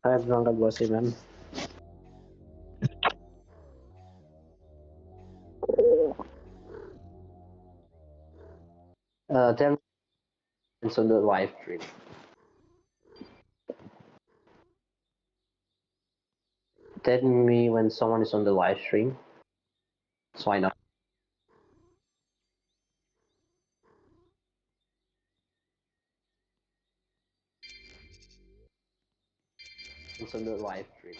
Hi everyone, God bless you, man. Tell me on the live stream. Tell me when someone is on the live stream, so I know. It's on the live stream.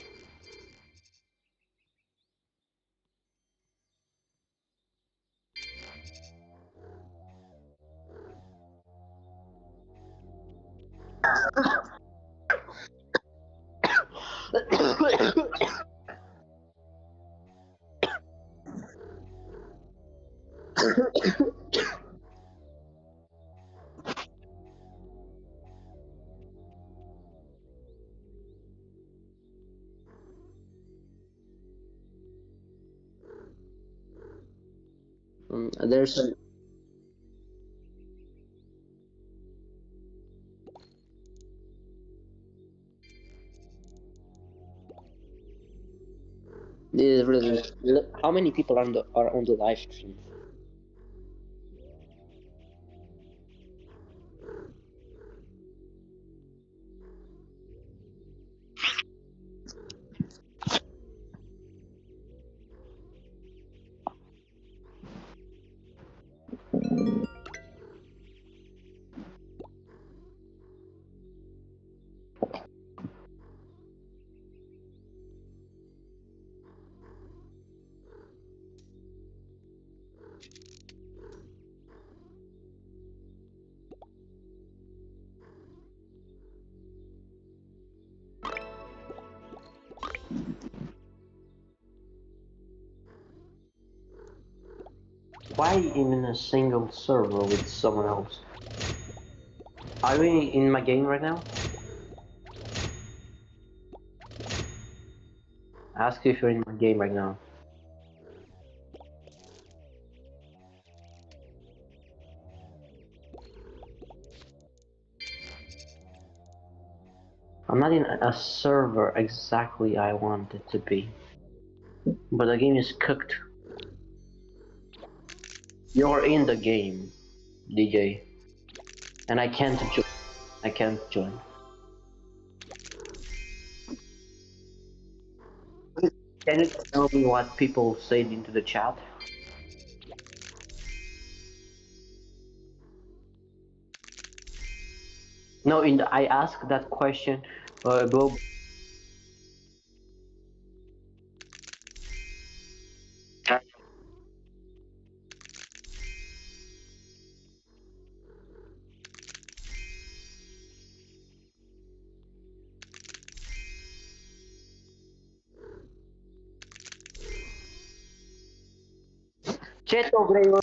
There's a, how many people are on the live stream? Why in a single server with someone else? Are we in my game right now? Ask if you're in my game right now. I'm not in a server exactly I want it to be, but the game is cooked. You're in the game, DJ, and I can't join. I can't join. Can you tell me what people said into the chat? No, I asked that question, bro. Cheto, bro.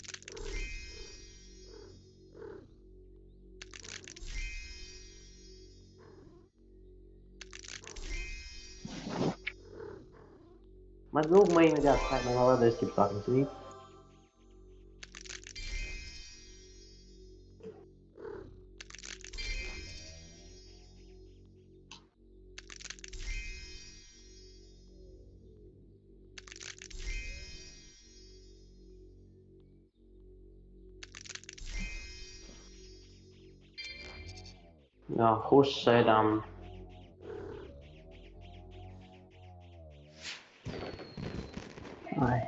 Madlog may nag-ask mga others keep talking to me. Who said Ay.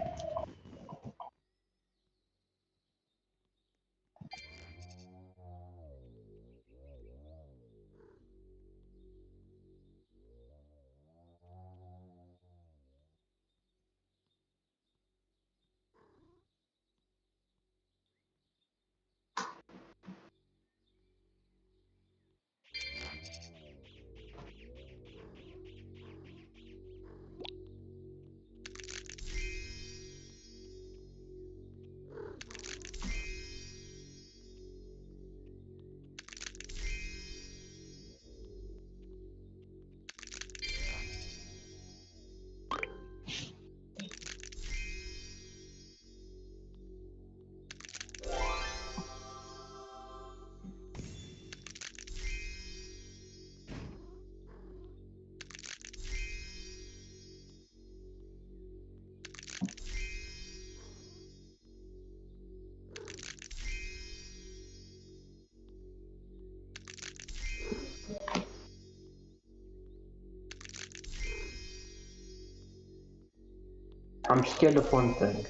I'm scared of one thing.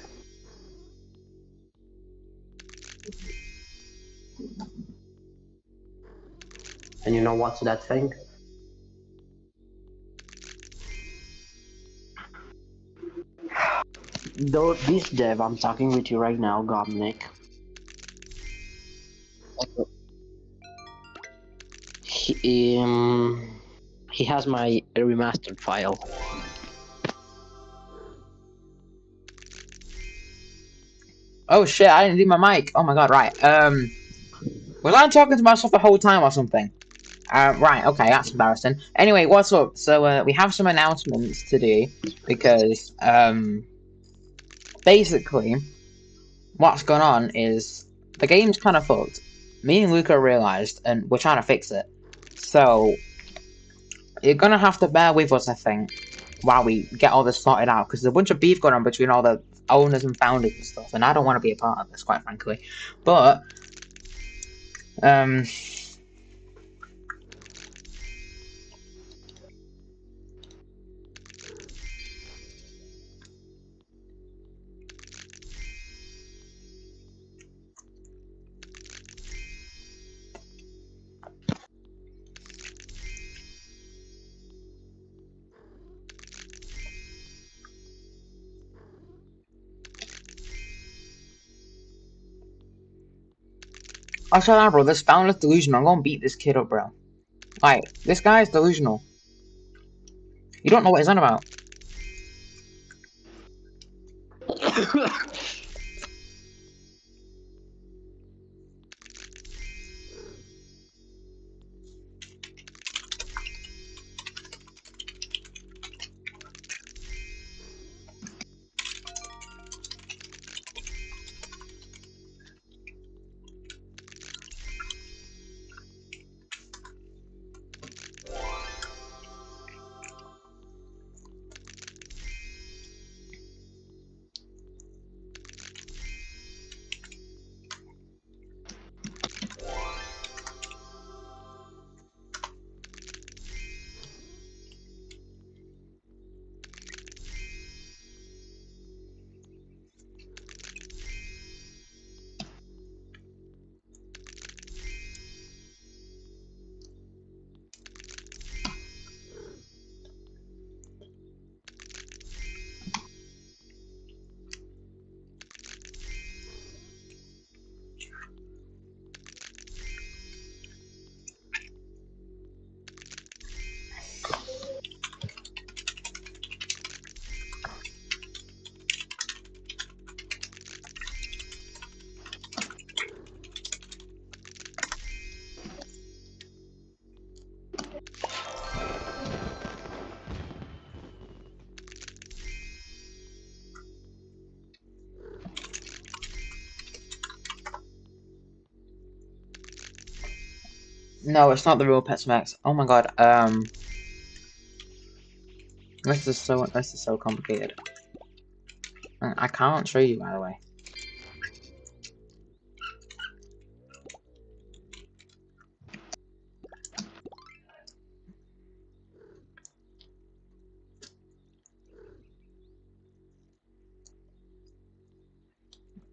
And you know what's that thing? Though this dev I'm talking with you right now, Gobnik, he has my remastered file. Oh shit, I didn't leave my mic. Oh my god, right. Was I talking to myself the whole time or something? Right, okay, that's embarrassing. Anyway, what's up? So, we have some announcements to do because, basically, what's going on is the game's kind of fucked. Me and Luca realized, and we're trying to fix it. So, you're gonna have to bear with us, I think, while we get all this sorted out, because there's a bunch of beef going on between all the owners and founders and stuff, and I don't want to be a part of this, quite frankly. But, um, I'll shut up, bro. This founder's delusional. I'm gonna beat this kid up, bro. Like, this guy's delusional. You don't know what he's on about. No, it's not the real Pet Max. Oh my god, this is so complicated. I can't show you, by the way.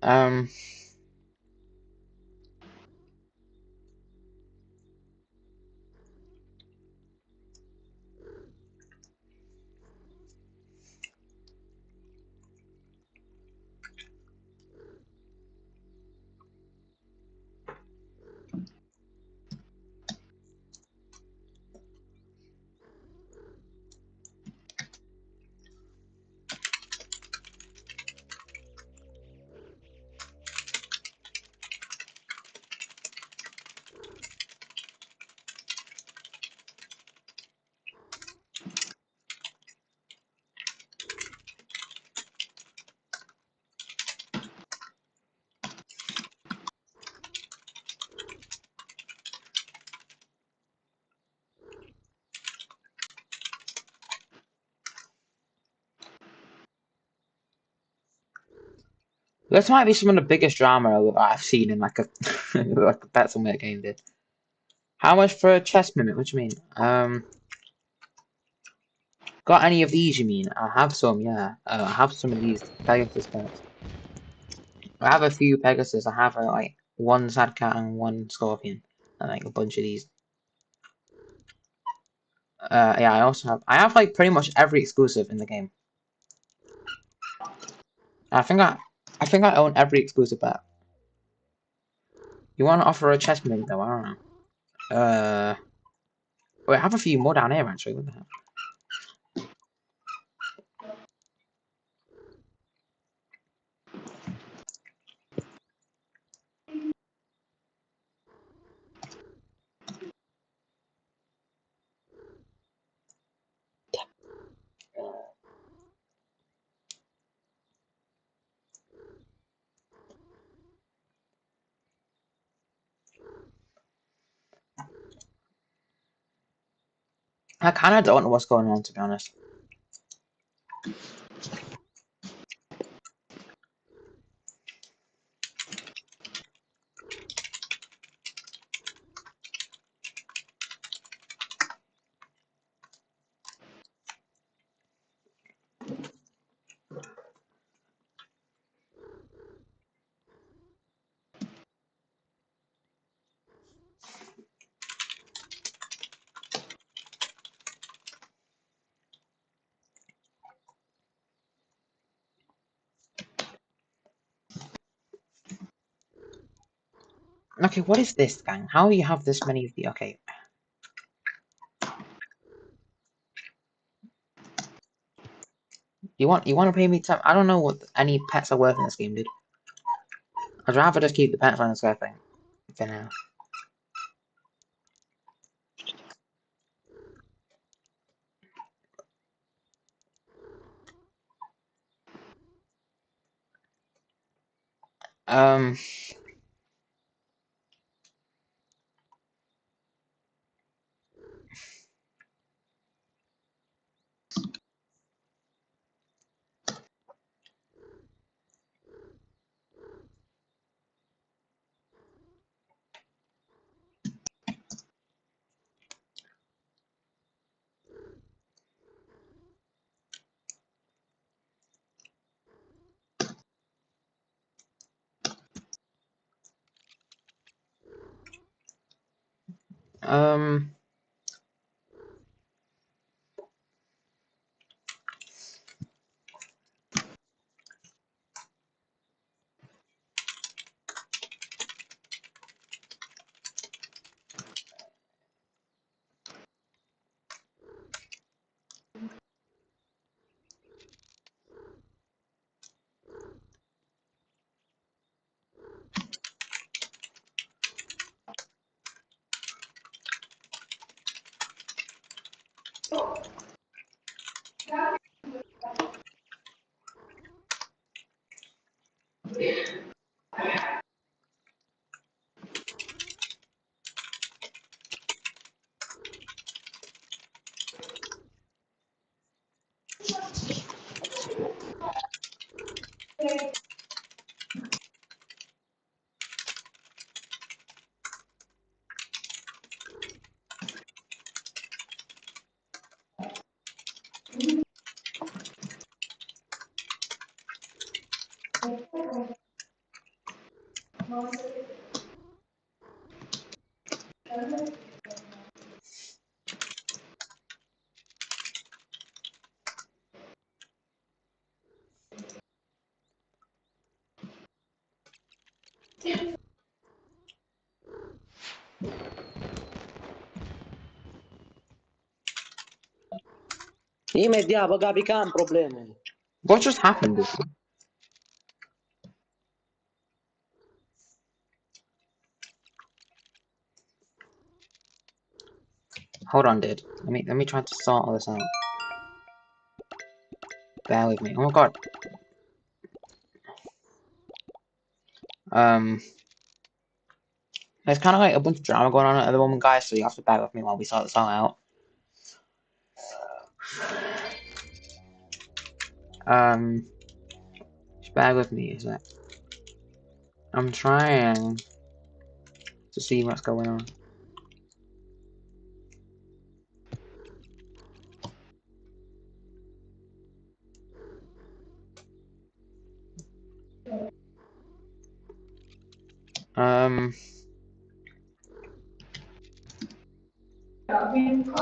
Um, this might be some of the biggest drama I've seen in like a like a Pet Simulator game did. How much for a chess mimic? What do you mean? Got any of these, you mean? I have some, yeah. I have some of these Pegasus pets. I have a few Pegasus. I have like one sad cat and one scorpion, and like a bunch of these. Yeah, I have like pretty much every exclusive in the game. I think I own every exclusive pet. You want to offer a chest maybe though? I don't know. Wait, I have a few more down here actually. What the hell? I kind of don't know what's going on, to be honest. Okay, what is this, gang? How do you have this many of the... Okay. You want to pay me time? I don't know what any pets are worth in this game, dude. I'd rather just keep the pets on this guy thing for now. Um... Um... Immediato, capi, can problemi. What just happened, dude? Hold on, dude. Let me try to sort all this out. Bear with me. Oh my god. There's kind of like a bunch of drama going on at the moment, guys, so you have to bear with me while we sort this all out. Just bear with me, is it? I'm trying to see what's going on.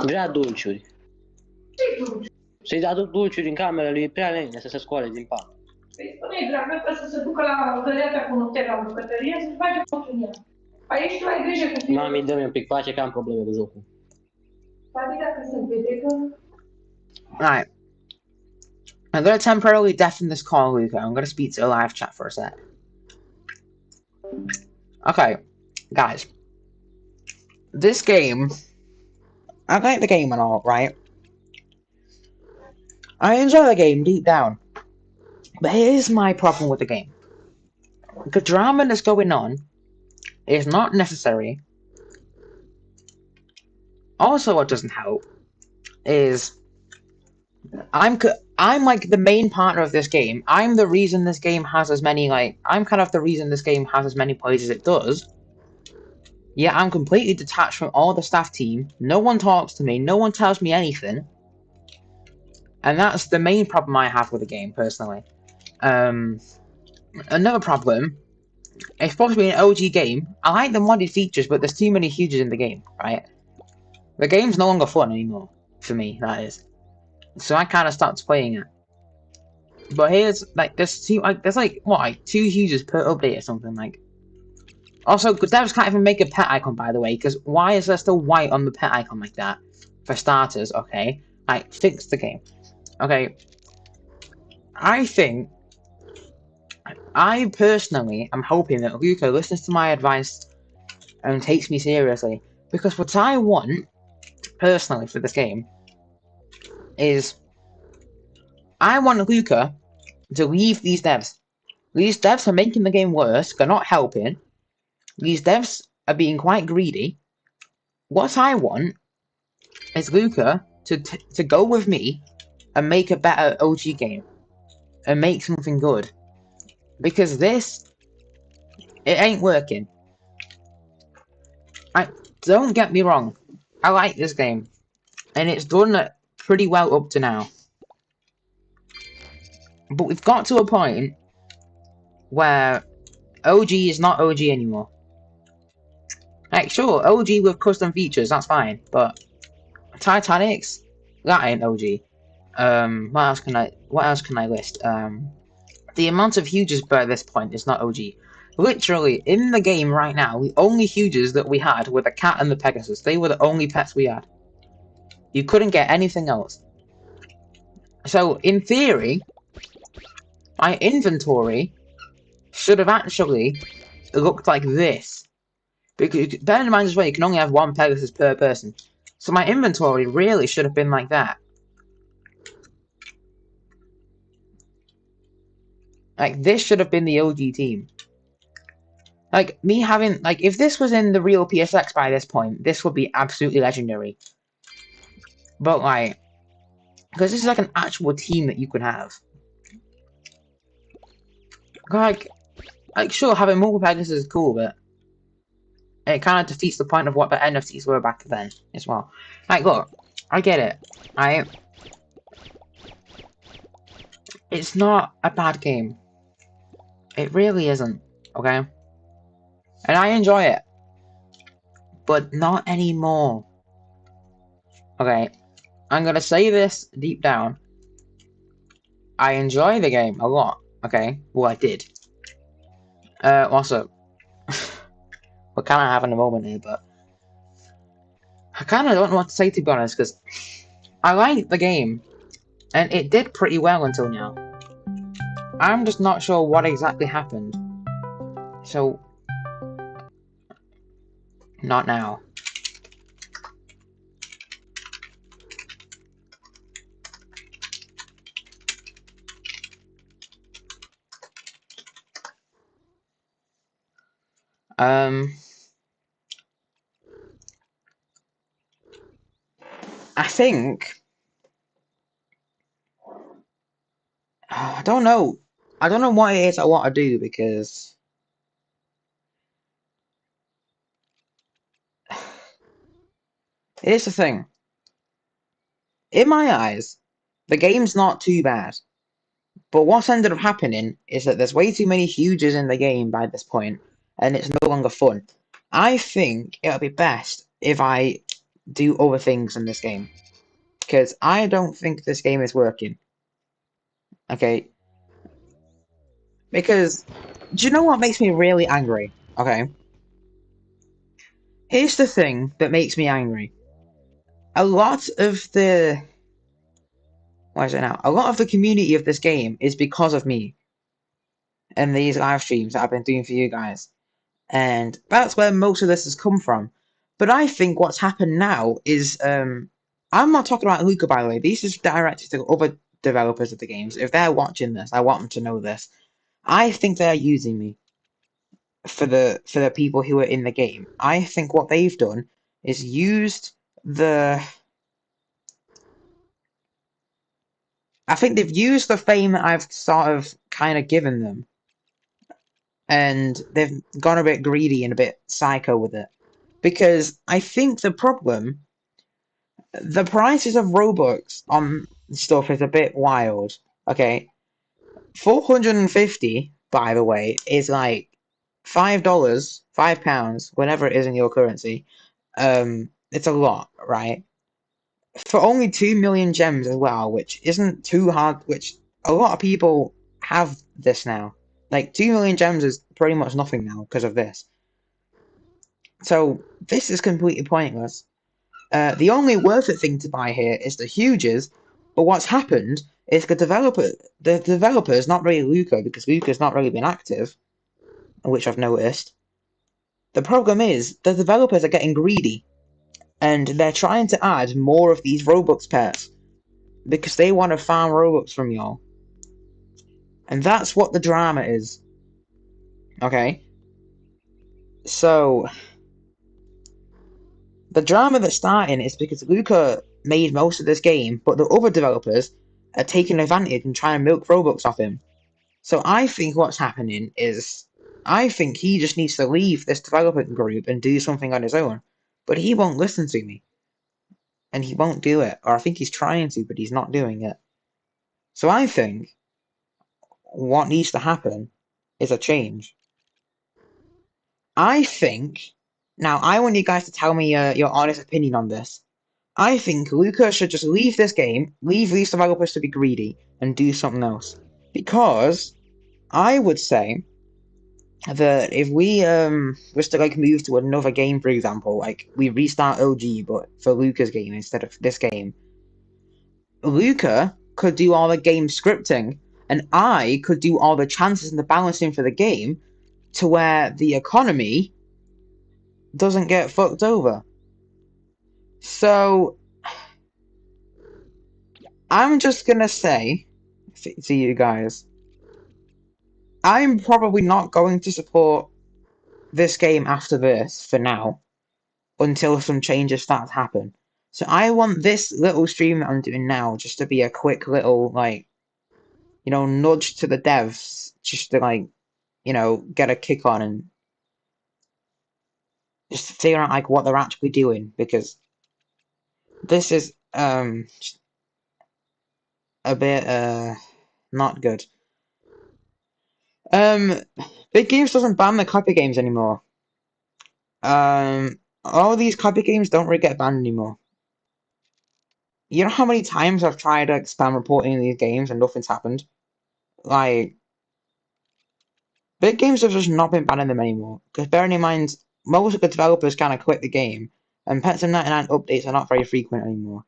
Vrea dulciuri. Să-i dea dulciuri în cameră lui prea lene să se scoale din pat. Păi spune-i, dragă, să se ducă la găleata cu Nutella în bucătărie să-și bage potul în ea. Aici tu ai grijă cu fiul. Mami, dă-mi un pic pace că am probleme cu jocul. Poate dacă se vede că... Right. I'm gonna temporarily deafen this call, Luca. I'm gonna speak to a live chat for a sec. Okay, guys. This game... I like the game and all, right? I enjoy the game deep down. But here's my problem with the game. The drama that's going on is not necessary. Also, what doesn't help is I'm like the main partner of this game. I'm the reason this game has as many I'm kind of the reason this game has as many players as it does. Yeah, I'm completely detached from all the staff team. No one talks to me. No one tells me anything. And that's the main problem I have with the game, personally. Another problem, it's supposed to be an OG game. I like the modded features, but there's too many huges in the game, right? The game's no longer fun anymore, for me, that is. So I kind of stopped playing it. But here's, there's two huges per update or something, Also, devs can't even make a pet icon, by the way, because why is there still white on the pet icon like that? For starters, okay? Fix the game. Okay. I personally am hoping that Luca listens to my advice and takes me seriously. Because what I want, personally, for this game, is I want Luca to leave these devs. These devs are making the game worse, they're not helping. These devs are being quite greedy. What I want is Luca to go with me and make a better OG game. And make something good. Because this, it ain't working. Don't get me wrong, I like this game. And it's done pretty well up to now. But we've got to a point where OG is not OG anymore. Sure, OG with custom features, that's fine, but Titanics, that ain't OG. What else can I list? The amount of huges by this point is not OG. Literally, in the game right now, the only huges that we had were the cat and the Pegasus. They were the only pets we had. You couldn't get anything else. So, in theory, my inventory should have actually looked like this. Because, bear in mind as well, you can only have one Pegasus per person. So my inventory really should have been like that. This should have been the OG team. Me having, if this was in the real PSX by this point, this would be absolutely legendary. But, because this is an actual team that you could have. Sure, having multiple Pegasus is cool, but it kind of defeats the point of what the NFTs were back then, as well. Look, I get it, It's not a bad game. It really isn't, okay? And I enjoy it. But not anymore. Okay, I'm gonna say this deep down. I enjoy the game a lot, okay? Well, I did. Also, we're kind of having a moment here, but I kind of don't know what to say, to be honest, because I liked the game, and it did pretty well until now. I'm just not sure what exactly happened. So, not now. I think... I don't know. I don't know what it is I want to do, because... Here's the thing. In my eyes, the game's not too bad. But what's ended up happening is that there's way too many huges in the game by this point, and it's no longer fun. I think it'll be best if I do other things in this game, because I don't think this game is working. Okay, because do you know what makes me really angry? Okay, here's the thing that makes me angry. A lot of the what is it now? A lot of the community of this game is because of me and these live streams that I've been doing for you guys. And that's where most of this has come from. But I think what's happened now is I'm not talking about Luca, by the way. This is directed to other developers of the games. If they're watching this, I want them to know this. I think they're using me for the people who are in the game. I think what they've done is used the I think they've used the fame that I've sort of kind of given them, and they've gone a bit greedy and a bit psycho with it. Because I think the prices of Robux on stuff is a bit wild. Okay, 450, by the way, is like $5, £5, whatever it is in your currency. It's a lot, right? For only 2 million gems as well, which isn't too hard. Which a lot of people have this now. Like 2 million gems is pretty much nothing now because of this. So this is completely pointless. The only worth it thing to buy here is the huges, but what's happened is the developers, not really Luca, because Luca's not really been active, which I've noticed. The problem is the developers are getting greedy, and they're trying to add more of these Robux pets because they want to farm Robux from y'all, and that's what the drama is. Okay, so the drama that's starting is because Luca made most of this game, but the other developers are taking advantage and trying to milk Robux off him. So I think what's happening is, I think he just needs to leave this development group and do something on his own. But he won't listen to me. And he won't do it. Or I think he's trying to, but he's not doing it. So I think what needs to happen is a change. I think, now I want you guys to tell me your honest opinion on this. I think Luca should just leave this game, leave these developers to be greedy, and do something else. Because I would say that if we was to like move to another game, for example, like we restart OG but for Luca's game instead of this game, Luca could do all the game scripting and I could do all the chances and the balancing for the game to where the economy doesn't get fucked over. So I'm just gonna say to you guys, I'm probably not going to support this game after this for now, until some changes start to happen. So I want this little stream that I'm doing now just to be a quick little, like, nudge to the devs, just to, like, get a kick on and just figure out, like, what they're actually doing, because this is, a bit, not good. Big Games doesn't ban the copy games anymore. All these copy games don't really get banned anymore. You know how many times I've tried like spam reporting these games and nothing's happened? Like, big games have just not been banning them anymore. Because bearing in mind, most of the developers kind of quit the game, and Pet Sim 99 updates are not very frequent anymore.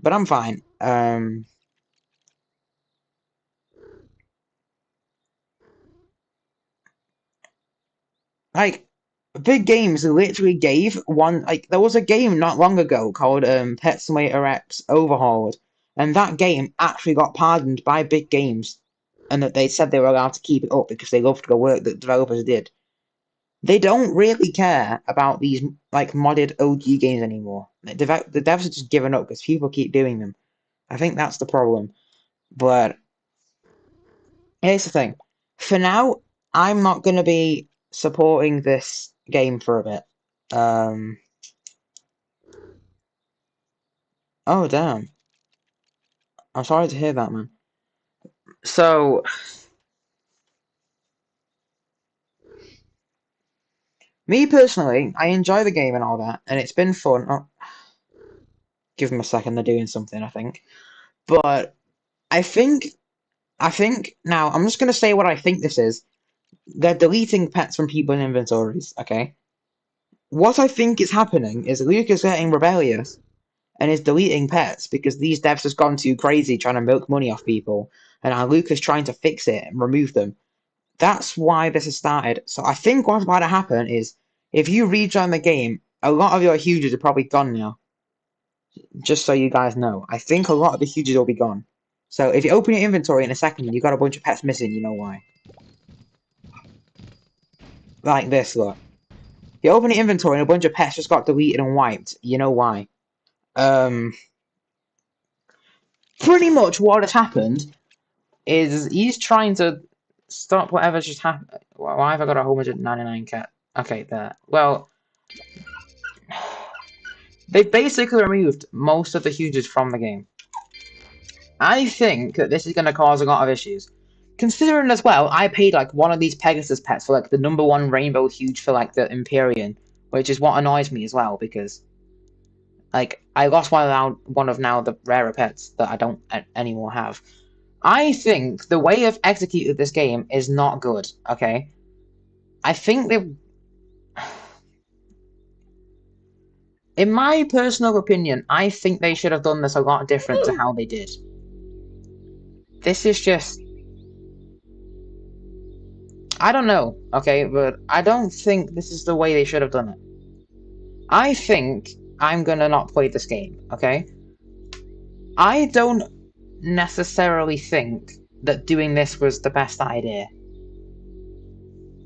But I'm fine. Like, big games literally gave one, like, there was a game not long ago called Pet Simulator X Overhauled, and that game actually got pardoned by big games, and that they said they were allowed to keep it up because they loved the work that developers did. They don't really care about these like modded OG games anymore. The devs are just giving up because people keep doing them. I think that's the problem. But here's the thing. For now, I'm not going to be supporting this game for a bit. Oh, damn. I'm sorry to hear that, man. So, Me personally, I enjoy the game and all that, and it's been fun. Oh, give them a second, they're doing something, I think. But I think now I'm just gonna say what I think this is. They're deleting pets from people's inventories, okay? What I think is happening is Luke is getting rebellious and is deleting pets because these devs has gone too crazy trying to milk money off people, and now Luke is trying to fix it and remove them. That's why this has started. So I think what's about to happen is if you rejoin the game, a lot of your huges are probably gone now. Just so you guys know. I think a lot of the huges will be gone. So if you open your inventory in a second and you got a bunch of pets missing, you know why. Like this, look. You open your inventory and a bunch of pets just got deleted and wiped, you know why. Pretty much what has happened is he's trying to stop whatever just happened. Why have I got a whole bunch of 99 cat? Okay, there. Well, they basically removed most of the huges from the game. I think that this is going to cause a lot of issues. Considering as well, I paid like one of these Pegasus pets for like the #1 rainbow huge for like the Empyrean, which is what annoys me as well because like I lost one of now the rarer pets that I don't anymore have. I think the way they've executed this game is not good, okay? I think they... In my personal opinion, I think they should have done this a lot different to how they did. This is just... I don't know, okay? But I don't think this is the way they should have done it. I think I'm gonna not play this game, okay? I don't necessarily think that doing this was the best idea.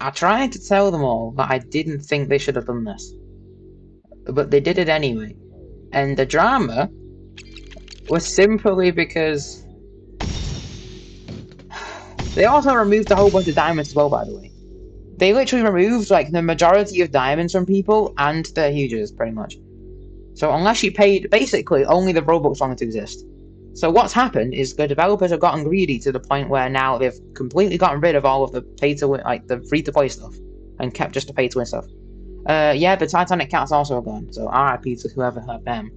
I tried to tell them all that I didn't think they should have done this. But they did it anyway. And the drama was simply because they also removed a whole bunch of diamonds as well, by the way. They literally removed like the majority of diamonds from people and their huges, pretty much. So unless you paid, basically only the Robux wanted to exist. So what's happened is the developers have gotten greedy to the point where now they've completely gotten rid of all of the pay-to-win, like the free-to-play stuff, and kept just the pay-to-win stuff. Yeah, the Titanic Cat's also gone, so RIP to whoever had them.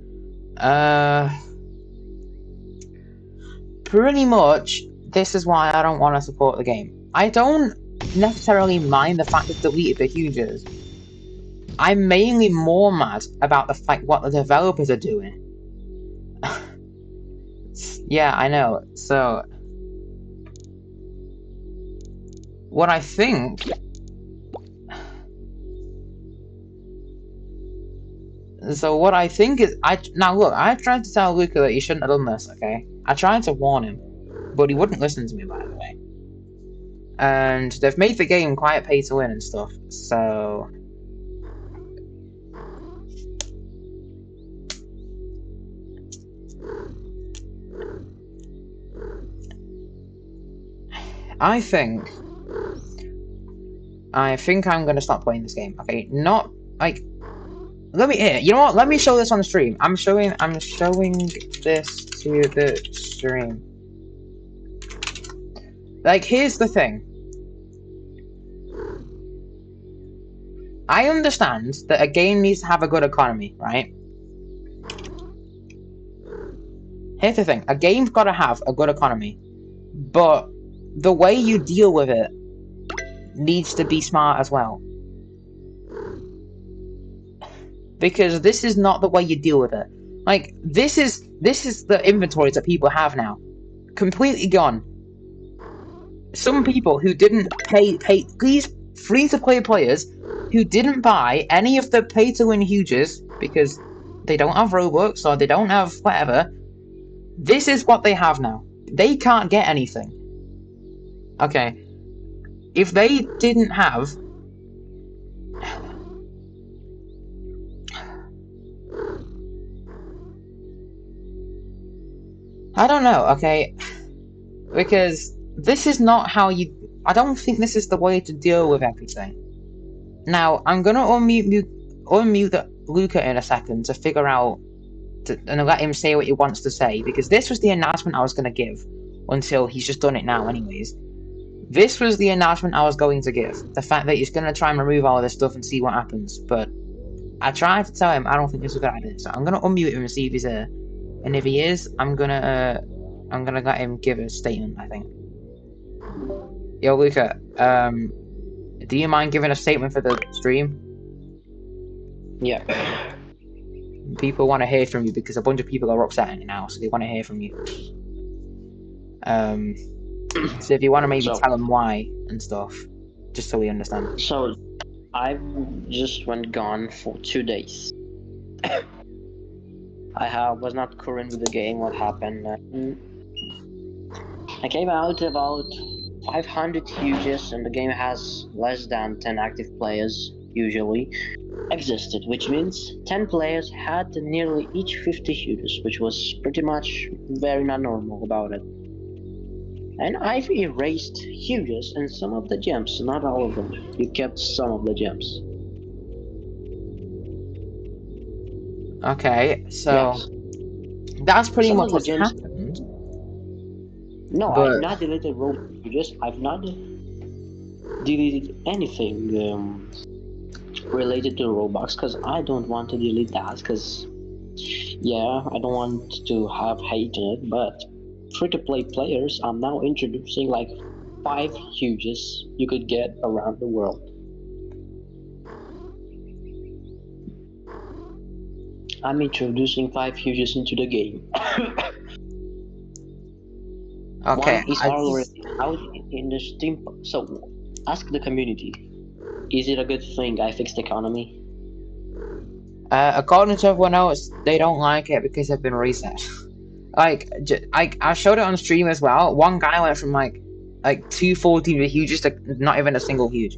Pretty much, this is why I don't want to support the game. I don't necessarily mind the fact that deleted the huges. I'm mainly more mad about the fact what the developers are doing. Yeah, I know. So, what I think... So what I think is... Now look, I tried to tell Luca that he shouldn't have done this, okay? I tried to warn him, but he wouldn't listen to me, by the way. And they've made the game quite pay to win and stuff, so... I think I'm gonna stop playing this game. Okay, not like. Let me here. You know what? Let me show this on the stream. I'm showing this to the stream. Like, here's the thing. I understand that a game needs to have a good economy, right? Here's the thing. A game's got to have a good economy, but the way you deal with it needs to be smart as well. Because this is not the way you deal with it. Like, this is the inventories that people have now. Completely gone. Some people who didn't pay these free-to-play players who didn't buy any of the pay-to-win huges because they don't have Robux or they don't have whatever. This is what they have now. They can't get anything. Okay, if they didn't have... I don't know, okay? Because this is not how you... I don't think this is the way to deal with everything. Now, I'm gonna unmute Luca in a second to figure out... and let him say what he wants to say, because this was the announcement I was gonna give until he's just done it now anyways. This was the announcement I was going to give. The fact that he's going to try and remove all of this stuff and see what happens. But I tried to tell him I don't think this is a good idea. So I'm going to unmute him and see if he's here. And if he is, I'm gonna let him give a statement, I think. Yo, Luca, do you mind giving a statement for the stream? Yeah. People want to hear from you because a bunch of people are upset now, so they want to hear from you. So if you want to maybe tell them why and stuff, just so we understand. So, I just went gone for 2 days. I was not current with the game, what happened. I came out about 500 huges, and the game has less than 10 active players, usually, existed, which means 10 players had nearly each 50 huges, which was pretty much very not normal about it. And I've erased huges and some of the gems, not all of them. You kept some of the gems. Okay, so Yes. that's pretty Some much of the what's gems- happened. No, But- I've not deleted huges. I've not deleted anything related to Roblox because I don't want to delete that because, yeah, I don't want to have hate in it, but free-to-play players, I'm now introducing like 5 huges you could get around the world. I'm introducing 5 huges into the game. Okay, One is already out in the Steampunk. So, ask the community. Is it a good thing I fixed the economy? according to everyone else, they don't like it because they've been reset. I showed it on stream as well. One guy went from like 214 with huges to not even a single huge.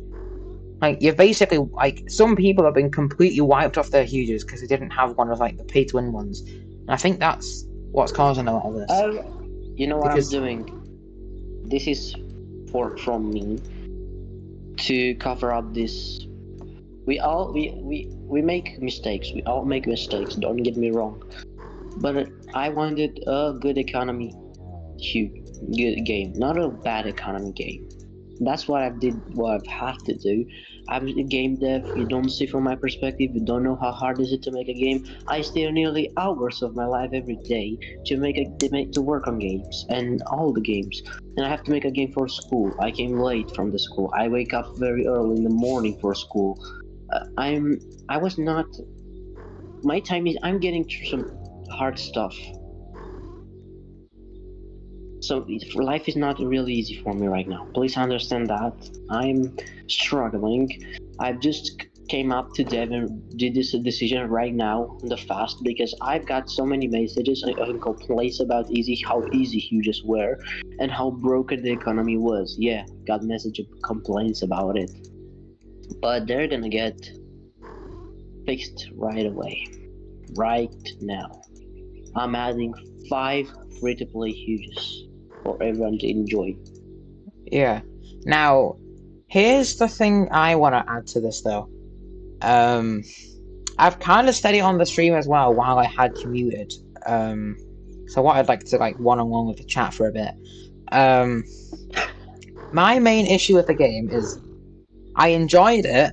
Like, you're basically, like, some people have been completely wiped off their huges because they didn't have one of, like, the pay-to-win ones. And I think that's what's causing a lot of this. You know what Because- I'm doing? This is from me to cover up this. We make mistakes. We all make mistakes. Don't get me wrong. But I wanted a good economy, good game, not a bad economy game. That's what I've had to do. I'm a game dev. You don't see from my perspective. You don't know how hard is it to make a game. I stay nearly hours of my life every day to work on games and all the games. And I have to make a game for school. I came late from the school. I wake up very early in the morning for school. I'm getting through some hard stuff. So life is not really easy for me right now. Please understand that. I'm struggling. I've just came up to dev and did this decision right now in the fast because I've got so many messages and complaints about how easy huges were and how broken the economy was. Yeah, got message complaints about it. But they're gonna get fixed right away. Right now. I'm adding 5 free-to-play huges for everyone to enjoy. Yeah. Now, here's the thing I want to add to this, though. I've kind of said it on the stream as well while I had commuted. So what I'd like to one-on-one with the chat for a bit. My main issue with the game is I enjoyed it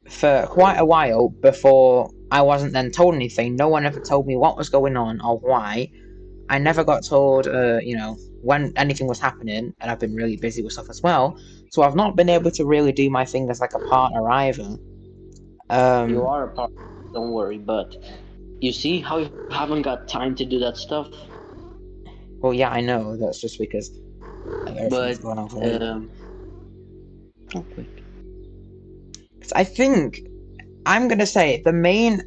for quite a while before I wasn't then told anything. No one ever told me what was going on or why. I never got told, when anything was happening, and I've been really busy with stuff as well. So I've not been able to really do my thing as like a partner either. You are a part, don't worry, but you see how you haven't got time to do that stuff? Well, yeah, I know. That's just because everything's But, going on for me. oh, quick. 'Cause I think, I'm going to say, the main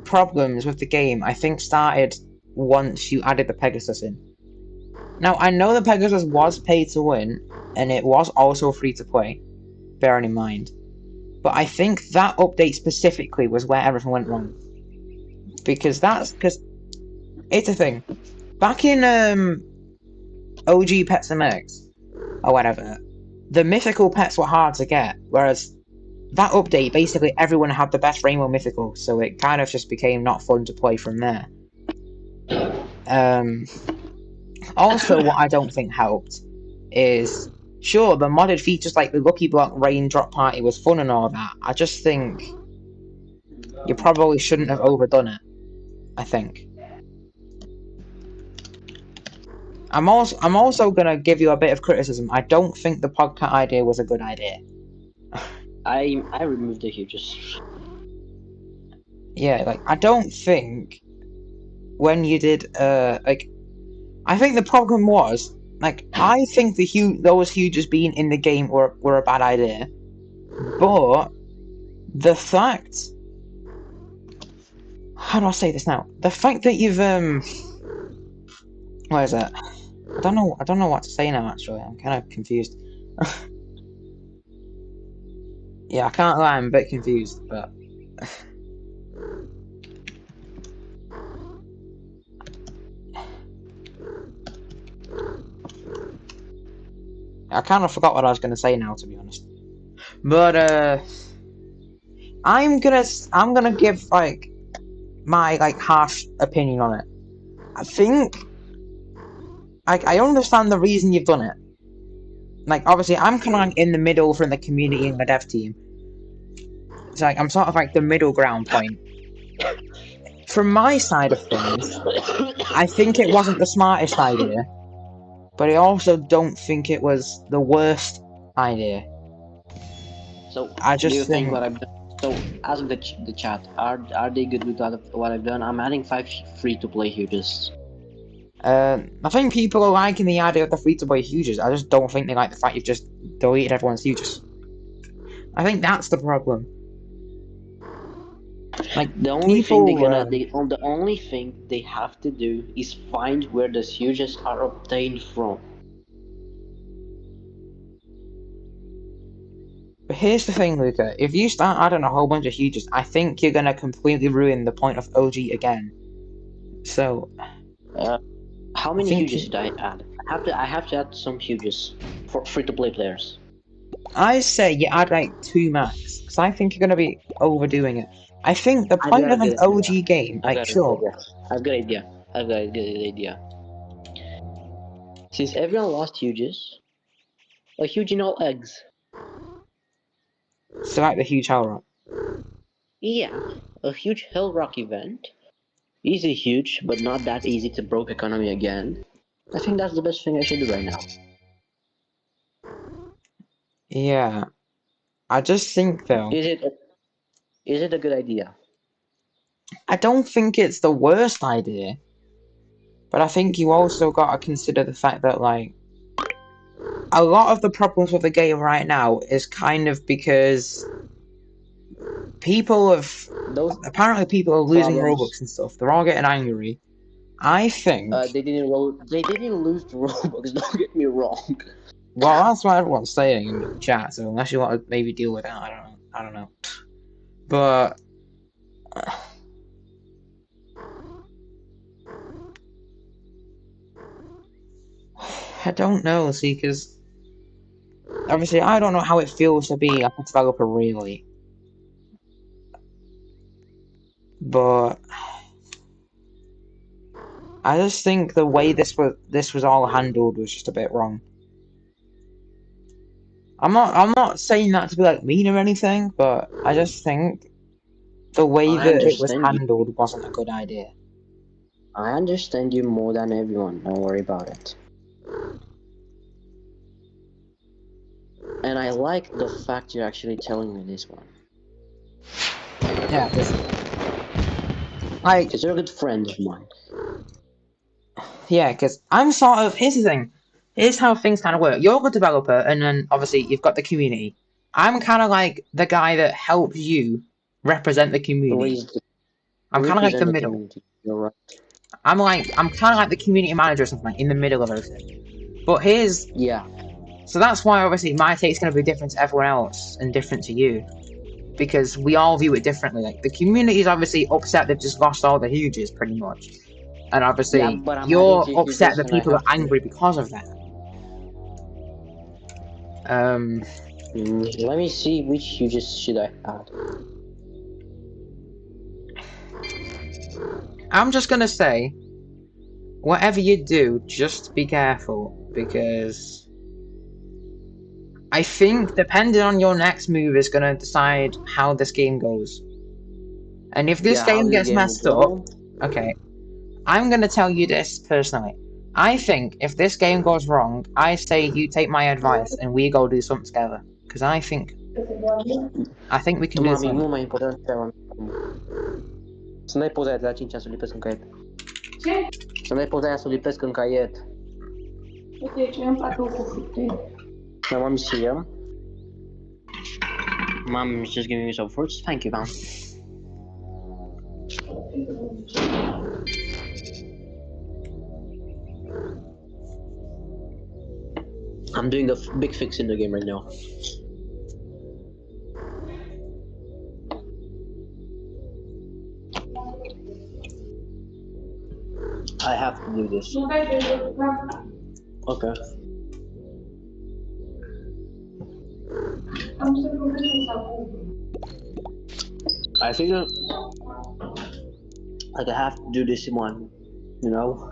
problems with the game, I think, started once you added the Pegasus in. Now, I know the Pegasus was pay to win, and it was also free to play, bearing in mind. But I think that update specifically was where everything went wrong. Because it's a thing. Back in OG Pets and Eggs, or whatever, the mythical pets were hard to get, whereas that update, basically everyone had the best Rainbow Mythical, so it kind of just became not fun to play from there. Also, what I don't think helped is sure, the modded features like the Lucky Block Raindrop Party was fun and all that. I just think you probably shouldn't have overdone it. I think. I'm also gonna give you a bit of criticism. I don't think the podcast idea was a good idea. I removed the huges. Yeah, like I don't think when you did like I think the problem was like I think those huges being in the game were a bad idea. But the fact, how do I say this now? The fact that you've what is it? I don't know what to say now actually. I'm kind of confused. Yeah, I can't lie, I'm a bit confused, but I kind of forgot what I was going to say now, to be honest. But I'm gonna give like my like harsh opinion on it. I think I understand the reason you've done it. Like obviously I'm kind of like in the middle from the community and the dev team. It's like I'm sort of like the middle ground point. From my side of things, I think it wasn't the smartest idea, but I also don't think it was the worst idea. So I just do you think think what I've done? So ask the chat. Are they good with what I've done? I'm adding 5 free-to-play huges. I think people are liking the idea of the free-to-play huges. I just don't think they like the fact you've just deleted everyone's huges. I think that's the problem. Like The only thing people, the only thing they have to do is find where the huges are obtained from. But here's the thing, Luca. If you start adding a whole bunch of huges, I think you're gonna completely ruin the point of OG again. So, How many think huges did I add? I have to add some huges for free-to-play players. I say you add like 2 max, because I think you're gonna be overdoing it. I think the I've point got a of an good OG idea. game, like sure, I've got an idea. I've got a good idea. Since everyone lost huges, a huge in all eggs. so like the huge hell rock. Yeah, a huge Hell Rock event. Easy huge, but not that easy to broke economy again. I think that's the best thing I should do right now. Yeah, I just think though, Is it a good idea? I don't think it's the worst idea, but I think you also gotta consider the fact that like a lot of the problems with the game right now is kind of because Those apparently people are losing problems. Robux and stuff. They're all getting angry. I think. They didn't lose the Robux. Don't get me wrong. Well, that's what everyone's saying in the chat. So unless you want to maybe deal with that, I don't know. But I don't know. See, because obviously I don't know how it feels to be like a developer, really. But I just think the way this was all handled was just a bit wrong. I'm not saying that to be like mean or anything, but I just think the way that it was handled wasn't a good idea. I understand you more than everyone. Don't worry about it. And I like the fact you're actually telling me this one. Yeah, because you're a good friend of mine. Yeah, because I'm sort of. Here's the thing. Here's how things kind of work. You're a developer, and then obviously you've got the community. I'm kind of like the guy that helps you represent the community. I'm kind of like the middle. You're right. I'm kind of like the community manager or something, in the middle of everything. But here's. Yeah. So that's why obviously my take's going to be different to everyone else and different to you. Because we all view it differently. Like, the community is obviously upset they've just lost all the huges, pretty much. And obviously, you're upset that people are angry because of that. Let me see which huges should I add. I'm just gonna say, whatever you do, just be careful, because I think depending on your next move is gonna decide how this game goes. And if this Yeah, how game this gets game messed will up, go. okay, I'm gonna tell you this personally. I think if this game goes wrong, I say you take my advice and we go do something together. Because I think we can do Mami, something. mult mai important să n-ai poza aia de la 5 să o lipesc în caiet. Ce? Să n-ai poza aia să o lipesc în caiet. Uite, ce îmi platou cu fructe. My mom is here. Mom is just giving me some fruits. Thank you, mom. I'm doing a big fix in the game right now. I have to do this. Nu dai de Okay. am să vorbesc sau I figure like I have to do this in one, you know?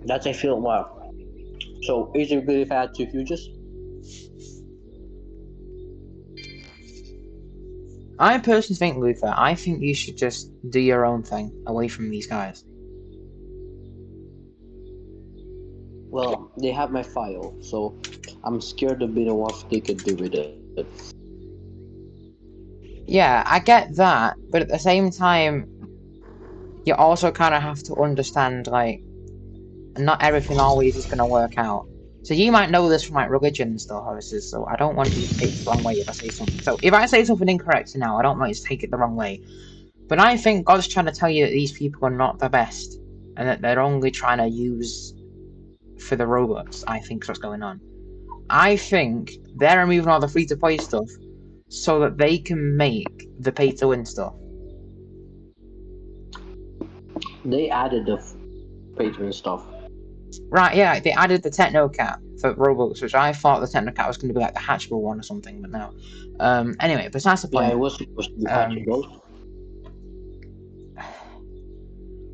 That's I feel wow. So is it good if I had 2 fuses? I personally think, Luther, I think you should just do your own thing away from these guys. Well, they have my file, so I'm scared a bit of what they could do with it. Yeah, I get that, but at the same time, you also kind of have to understand, like, not everything always is going to work out. So you might know this from, like, religion and stuff, obviously, so I don't want you to take it the wrong way if I say something. So if I say something incorrect now, I don't want you to take it the wrong way. But I think God's trying to tell you that these people are not the best, and that they're only trying to use for the robots, I think is what's going on. I think they're removing all the free-to-play stuff so that they can make the pay-to-win stuff. They added the pay-to-win stuff. Right, yeah, they added the Technocat for Robux, which I thought the Technocat was going to be like the hatchable one or something, but no. Anyway, besides the point. Yeah, it was supposed to be hatchable.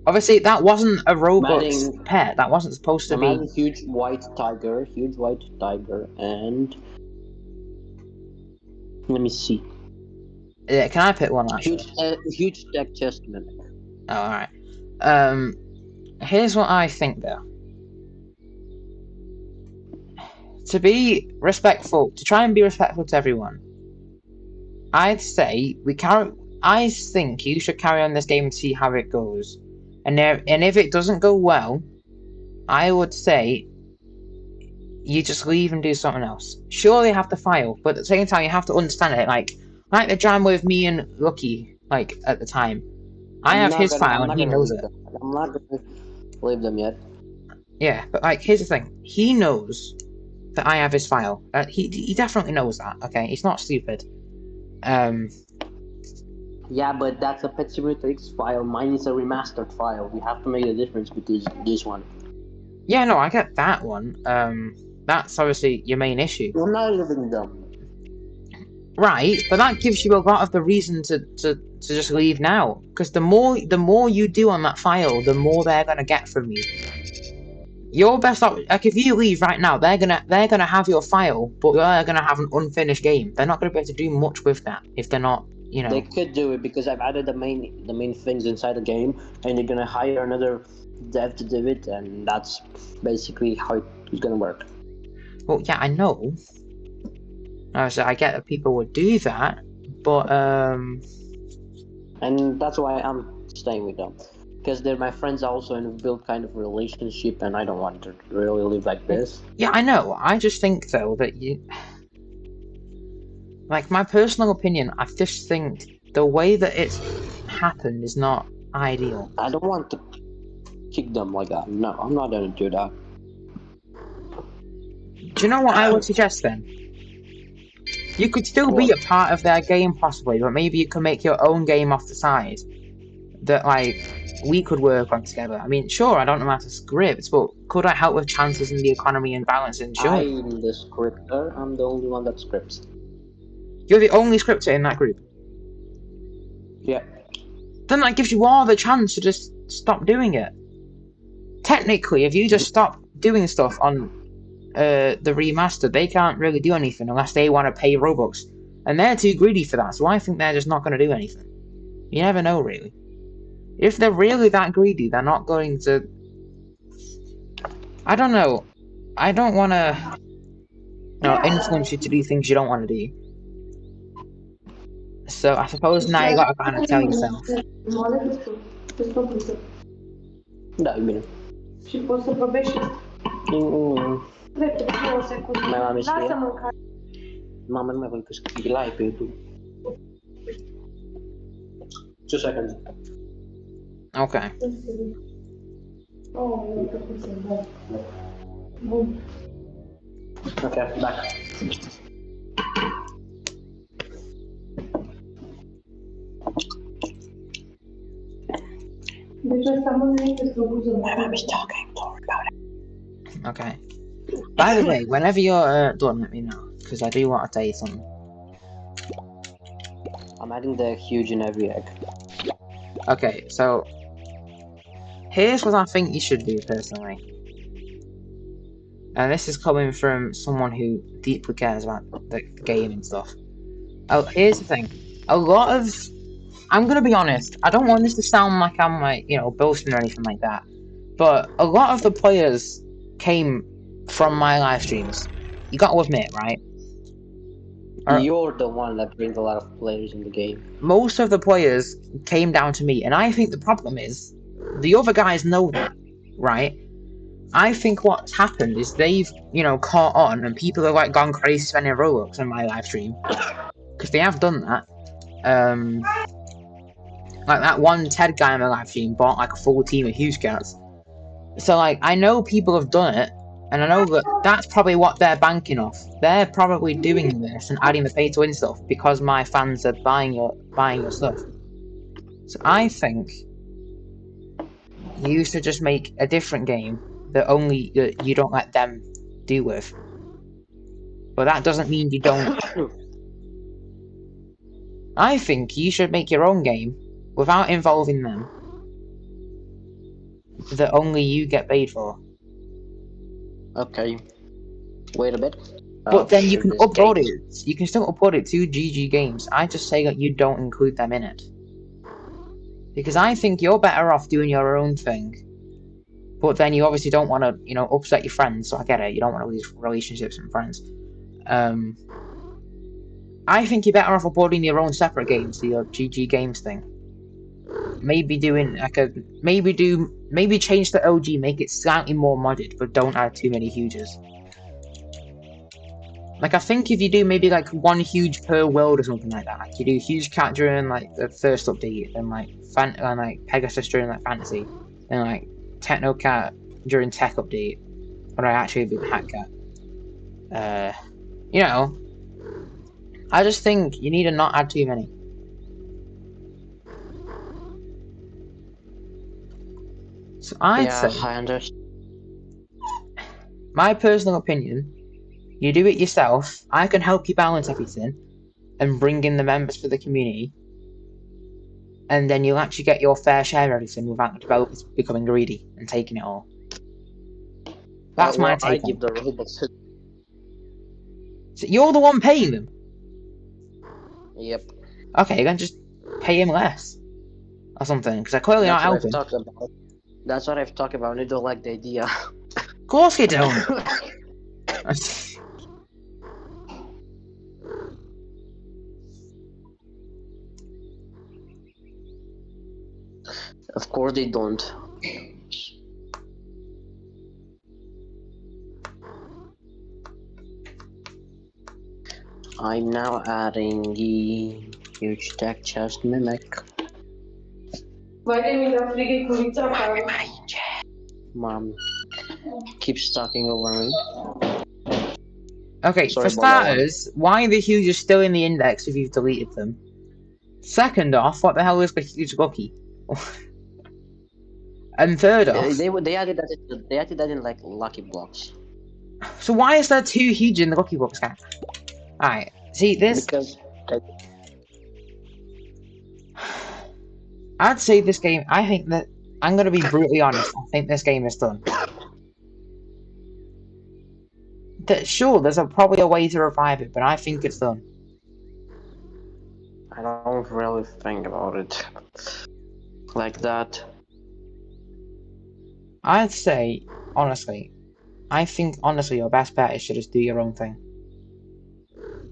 Obviously, that wasn't a Robux pet. That wasn't supposed to be. Huge white tiger, and let me see. Yeah, can I pick one actually? Huge tech chest mimic. Oh, alright. Here's what I think though. To be respectful, to try and be respectful to everyone, I'd say I think you should carry on this game and see how it goes. And if it doesn't go well, I would say you just leave and do something else. Sure, they have the file, but at the same time, you have to understand it. Like the jam with me and Lucky, like at the time. I have his file and he knows it. I'm not gonna leave them yet. Yeah, but like, here's the thing. He knows that I have his file. He definitely knows that. Okay, he's not stupid. Yeah, but that's a Pet Simulator X file. Mine is a remastered file. We have to make the difference between this one. Yeah, no, I get that one. That's obviously your main issue. I'm not living them. Right, but that gives you a lot of the reason to just leave now. Because the more you do on that file, the more they're gonna get from you. Your best option, like if you leave right now, they're gonna have your file, but they're gonna have an unfinished game. They're not gonna be able to do much with that if they're not, you know. They could do it because I've added the main things inside the game, and they're gonna hire another dev to do it, and that's basically how it's gonna work. Well, yeah, I know. So I get that people would do that, but and that's why I'm staying with them. Because they're my friends also and we've built kind of a relationship, and I don't want to really live like this. Yeah, I know. I just think, though, that you... Like, my personal opinion, I just think the way that it's happened is not ideal. I don't want to kick them like that. No, I'm not gonna do that. Do you know what I would suggest, then? You could still be a part of their game, possibly, but maybe you could make your own game off the side that, like, we could work on together. I mean, sure, I don't know how to script, but could I help with chances in the economy and balance? And sure. I'm the scripter. I'm the only one that scripts. You're the only scripter in that group? Yeah. Then that gives you all the chance to just stop doing it. technically, if you just stop doing stuff on the remaster, they can't really do anything unless they want to pay Robux. And they're too greedy for that, so I think they're just not going to do anything. You never know, really. If they're really that greedy, they're not going to... I don't know. I don't want to influence you to do things you don't want to do. So I suppose now you got to kind of tell yourself. Da, bine. Și poți să vorbești? Drepte, 2 secunde. Mai am Lasă-mă în care. Mama, nu mai văd că scrie live pe YouTube. 2 seconds. Okay. Oh, uite cum se dă. Bun. Ok, back. Deci asta mă înainte să buză. Okay. By the way, whenever you're done, let me know, because I do want to tell you something. I'm adding the huge in every egg. Okay, so here's what I think you should do personally. And this is coming from someone who deeply cares about the game and stuff. Oh, here's the thing. A lot of... I'm gonna be honest, I don't want this to sound like I'm like, you know, boasting or anything like that. But a lot of the players came from my live streams. You gotta admit, right? You're the one that brings a lot of players in the game. Most of the players came down to me, and I think the problem is, the other guys know that, right? I think what's happened is they've, you know, caught on, and people have like gone crazy spending Robux on my live stream. Because they have done that. Like that one Ted guy on my live stream bought like a full team of huge cats. So like, I know people have done it, and I know that that's probably what they're banking off. They're probably doing this and adding the pay-to-win stuff because my fans are buying your stuff. So I think you should just make a different game that only you don't let them deal with. But that doesn't mean you don't. I think you should make your own game without involving them that only you get paid for. Okay. Wait a bit. But then you can upload it. You can still upload it to GG Games. I just say that you don't include them in it. Because I think you're better off doing your own thing. But then you obviously don't want to, you know, upset your friends. So I get it. You don't want to lose relationships and friends. I think you're better off uploading your own separate games to your GG Games thing. Maybe doing like a maybe change the OG, make it slightly more modded, but don't add too many huges. Like I think if you do maybe like one huge per world or something like that, like you do huge cat during like the first update, and like Pegasus during like fantasy, and like Techno Cat during tech update, when I actually be the Hat Cat. You know, I just think you need to not add too many. So I'd say, I understand. My personal opinion, you do it yourself. I can help you balance everything and bring in the members for the community, and then you'll actually get your fair share of everything without the developers becoming greedy and taking it all. That's my take. I give the Robux. So you're the one paying them? Yep. Okay, then just pay him less or something, because they're clearly not helping. That's what I've talked about. I don't like the idea. Of course you don't. Of course they don't. I'm now adding the huge tech chest mimic. Mom keeps talking over me. Okay, Sorry for starters, why the huge is still in the index if you've deleted them? Second off, what the hell is the huge lucky? And third off, they added that in like lucky blocks. So why is there 2 huge in the lucky blocks, guys? Alright, see this. Because I'd say this game. I think that I'm gonna be brutally honest. I think this game is done. Sure, there's probably a way to revive it, but I think it's done. I don't really think about it like that. I'd say, honestly, I think honestly your best bet is to just do your own thing.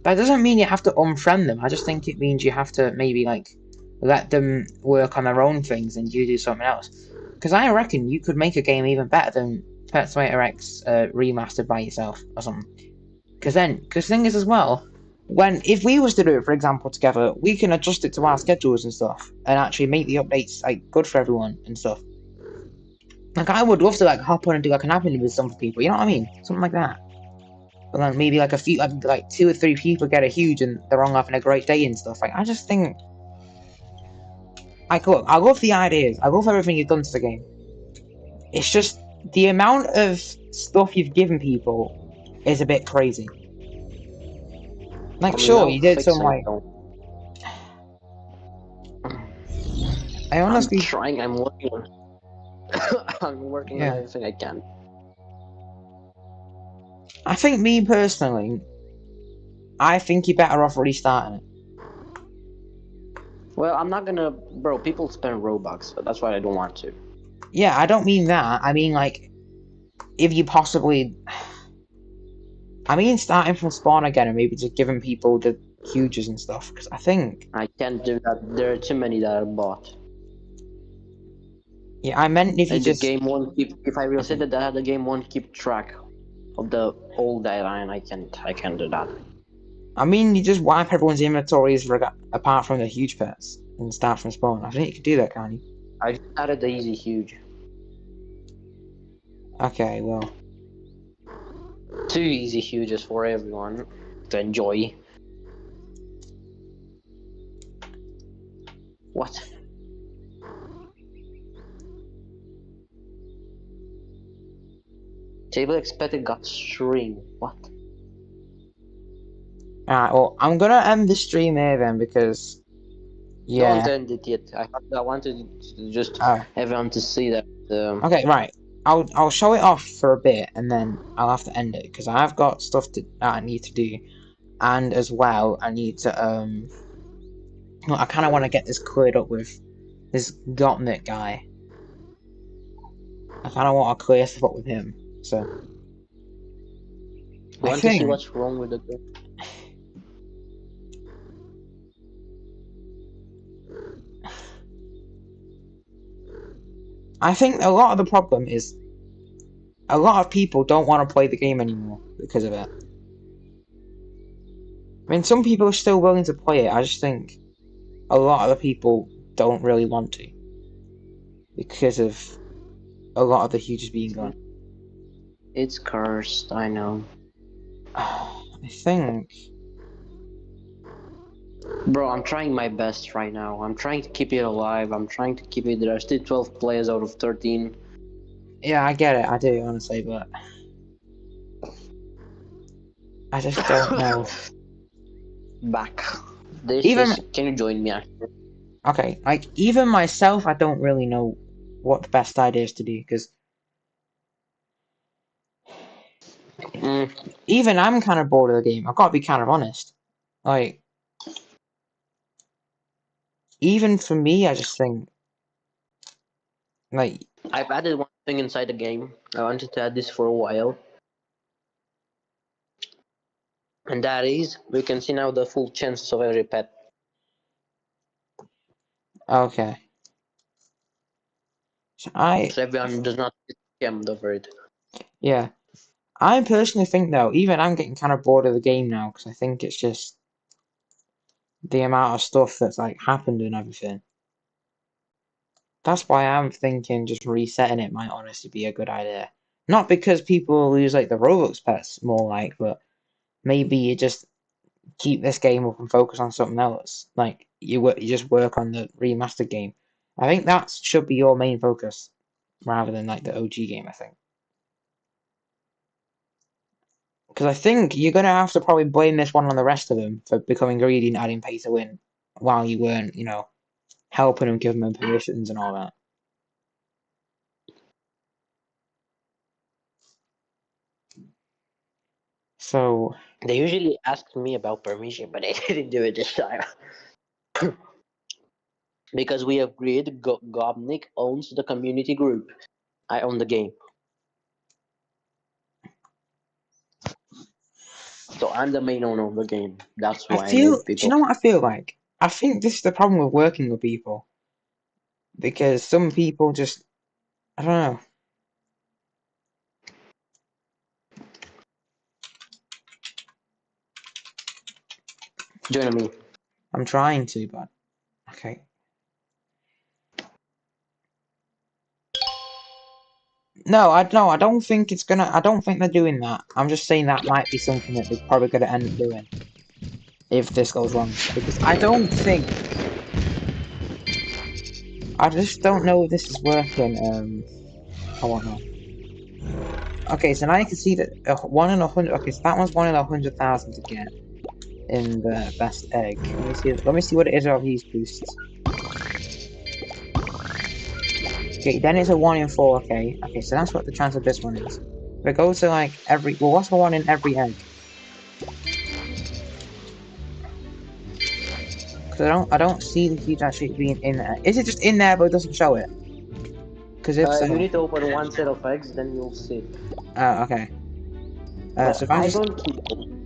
That doesn't mean you have to unfriend them. I just think it means you have to maybe like let them work on their own things and you do something else. Because I reckon you could make a game even better than Pet Simulator X remastered by yourself or something. Because the thing is as well, if we was to do it, for example, together, we can adjust it to our schedules and stuff, and actually make the updates like good for everyone and stuff. Like I would love to like hop on and do like an happening with some people, you know what I mean? Something like that. But then maybe like a few, like 2 or 3 people get a huge and they're all having a great day and stuff. Like I just think, like look, I love the ideas, I love everything you've done to the game. It's just the amount of stuff you've given people is a bit crazy. Like, sure, you did some like. I honestly. I'm trying. I'm working on. I'm working on everything I can. I think me personally, I think you're better off restarting it. Well, I'm not gonna, bro. People spend Robux, but that's why I don't want to. Yeah, I don't mean that. I mean like, if you possibly. I mean starting from spawn again and maybe just giving people the huges and stuff, because I think... I can't do that, there are too many that are bought. Yeah, I meant if you and just... the game won't keep, if I reset it, the game won't keep track of the old data, and I can't do that. I mean, you just wipe everyone's inventories apart from the huge pets and start from spawn. I think you could do that, can't you? I just added the easy huge. Okay, well... 2 easy huges for everyone to enjoy. What? Table expected got stream. What? Alright, well, I'm gonna end the stream here then because... Yeah. Don't end it yet. I wanted to just everyone to see that. Okay, right. I'll show it off for a bit and then I'll have to end it because I've got stuff that I need to do, and as well I need to I kind of want to get this cleared up with this Gotnik guy. I kind of want to clear stuff up with him. So I want to see what's wrong with the game. I think a lot of the problem is a lot of people don't want to play the game anymore because of it. I mean, some people are still willing to play it. I just think a lot of the people don't really want to because of a lot of the huges being gone. It's cursed, I know. I think... Bro, I'm trying my best right now. I'm trying to keep it alive. I'm trying to keep it. There are still 12 players out of 13. Yeah, I get it. I do, honestly, but... I just don't know. Back. Can you join me, actually? Okay, like, even myself, I don't really know what the best idea is to do, because... Even I'm kind of bored of the game. I've got to be kind of honest. Like... Even for me, I just think... Like... I've added one thing inside the game. I wanted to add this for a while. And that is, we can see now the full chances of every pet. Okay. So everyone does not get scammed over it. Yeah. I personally think, though, even I'm getting kind of bored of the game now, because I think it's just the amount of stuff that's, like, happened and everything. That's why I'm thinking just resetting it might honestly be a good idea. Not because people lose, like, the Robux pets, more like, but maybe you just keep this game up and focus on something else. Like, you just work on the remastered game. I think that should be your main focus, rather than, like, the OG game, I think. Because I think you're going to have to probably blame this one on the rest of them for becoming greedy and adding pay to win, while you weren't, you know, helping them, giving them permissions and all that. So They usually ask me about permission, but they didn't do it this time. Because we agreed Gobnik owns the community group. I own the game. So I'm the main owner of the game. That's I why I feel, made do you people. know what I feel like? I think this is the problem with working with people. Because some people just, I don't know. Join me. I'm trying to, but okay. No, I don't think it's gonna. I don't think they're doing that. I'm just saying that might be something that they're probably gonna end up doing if this goes wrong. Because I don't think. I just don't know if this is working. I won't know. Okay, so now you can see that 1 in 100. Okay, so that one's 1 in 100,000 to get in the best egg. Let me see. Let me see what it is of these boosts. Okay, then it's a 1 in 4. Okay, okay, so that's what the chance of this one is. If it goes to like every. Well, what's the one in every egg? Because I don't see the huge actually being in there. Is it just in there but it doesn't show it? Because if so. You need to open one set of eggs, then you'll see. Okay. But So if I I just don't keep them.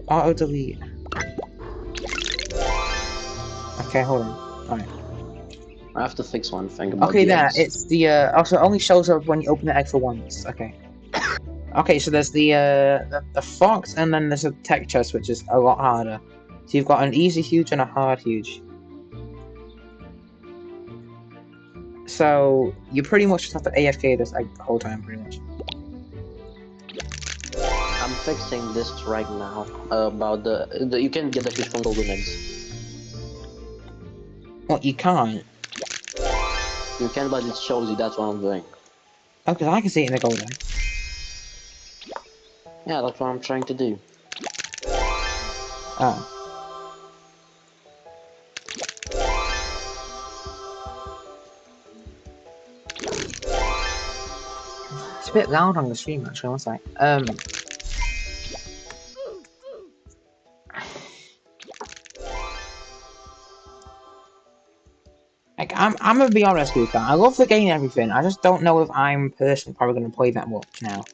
auto delete. Okay, hold on. Alright. I have to fix one thing about Okay, the there. eggs. It's the also it only shows up when you open the egg for once. Okay. Okay, so there's the fox and then there's a tech chest which is a lot harder. So you've got an easy huge and a hard huge. So you pretty much just have to AFK this egg the whole time, pretty much. I'm fixing this right now. About the you can get the fish from golden eggs. Well, you can't. You can, but it shows you. That's what I'm doing. Oh, because I can see it in the golden. Yeah, that's what I'm trying to do. Oh. It's a bit loud on the stream actually, one sec. Like I'm gonna be honest with you, I love the game and everything. I just don't know if I'm personally probably gonna play that much now.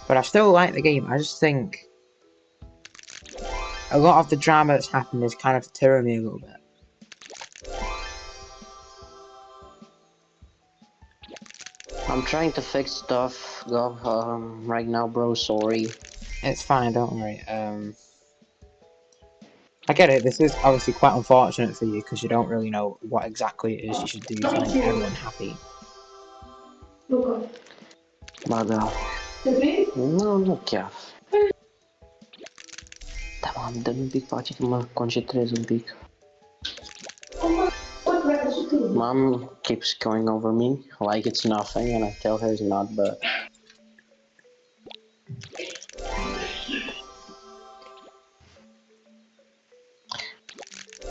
But I still like the game. I just think a lot of the drama that's happened is kind of deterring me a little bit. I'm trying to fix stuff, right now, bro. Sorry. It's fine, don't worry. I get it. This is obviously quite unfortunate for you because you don't really know what exactly it is you should do to make everyone happy. Luca. But nu, nu chiar. Da, m-am dă un pic pace că mă concentrez un pic. Mom keeps going over me like it's nothing, and I tell her it's not, but...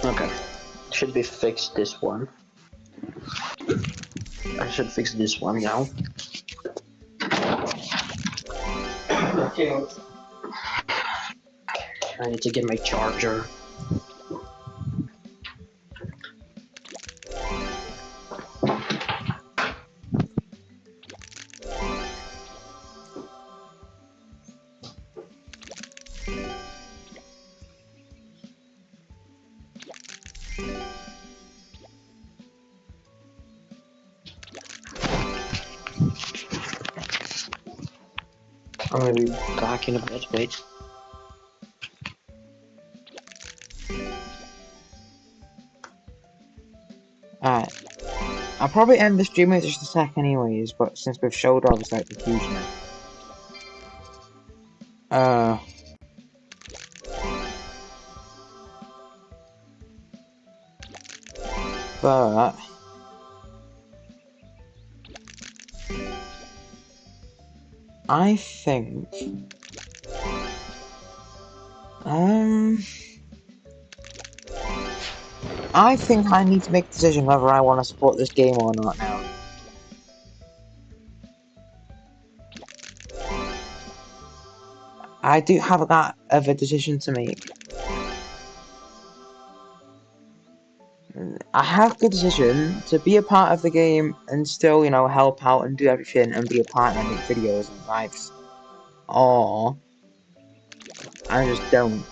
Okay. Should be fixed this one. I should fix this one now. I need to get my charger. I'm gonna be back in a bit, wait. Alright. I'll probably end the stream in just a sec anyways, but since we've showed obviously like the huge now. But I think I think I need to make a decision whether I want to support this game or not now. I do have that of a decision to make. I have the decision to be a part of the game and still, you know, help out and do everything and be a partner and make videos and lives. Or I just don't.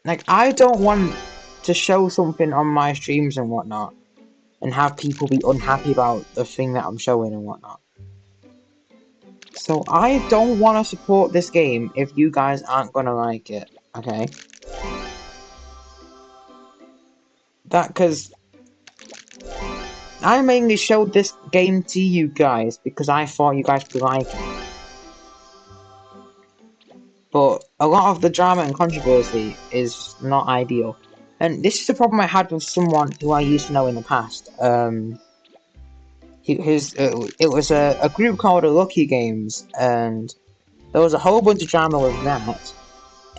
Like, I don't want to show something on my streams and whatnot and have people be unhappy about the thing that I'm showing and whatnot. So I don't want to support this game if you guys aren't gonna like it, okay? Cause I mainly showed this game to you guys because I thought you guys would like it. But a lot of the drama and controversy is not ideal. And this is the problem I had with someone who I used to know in the past. It was a group called the Lucky Games, and there was a whole bunch of drama with that.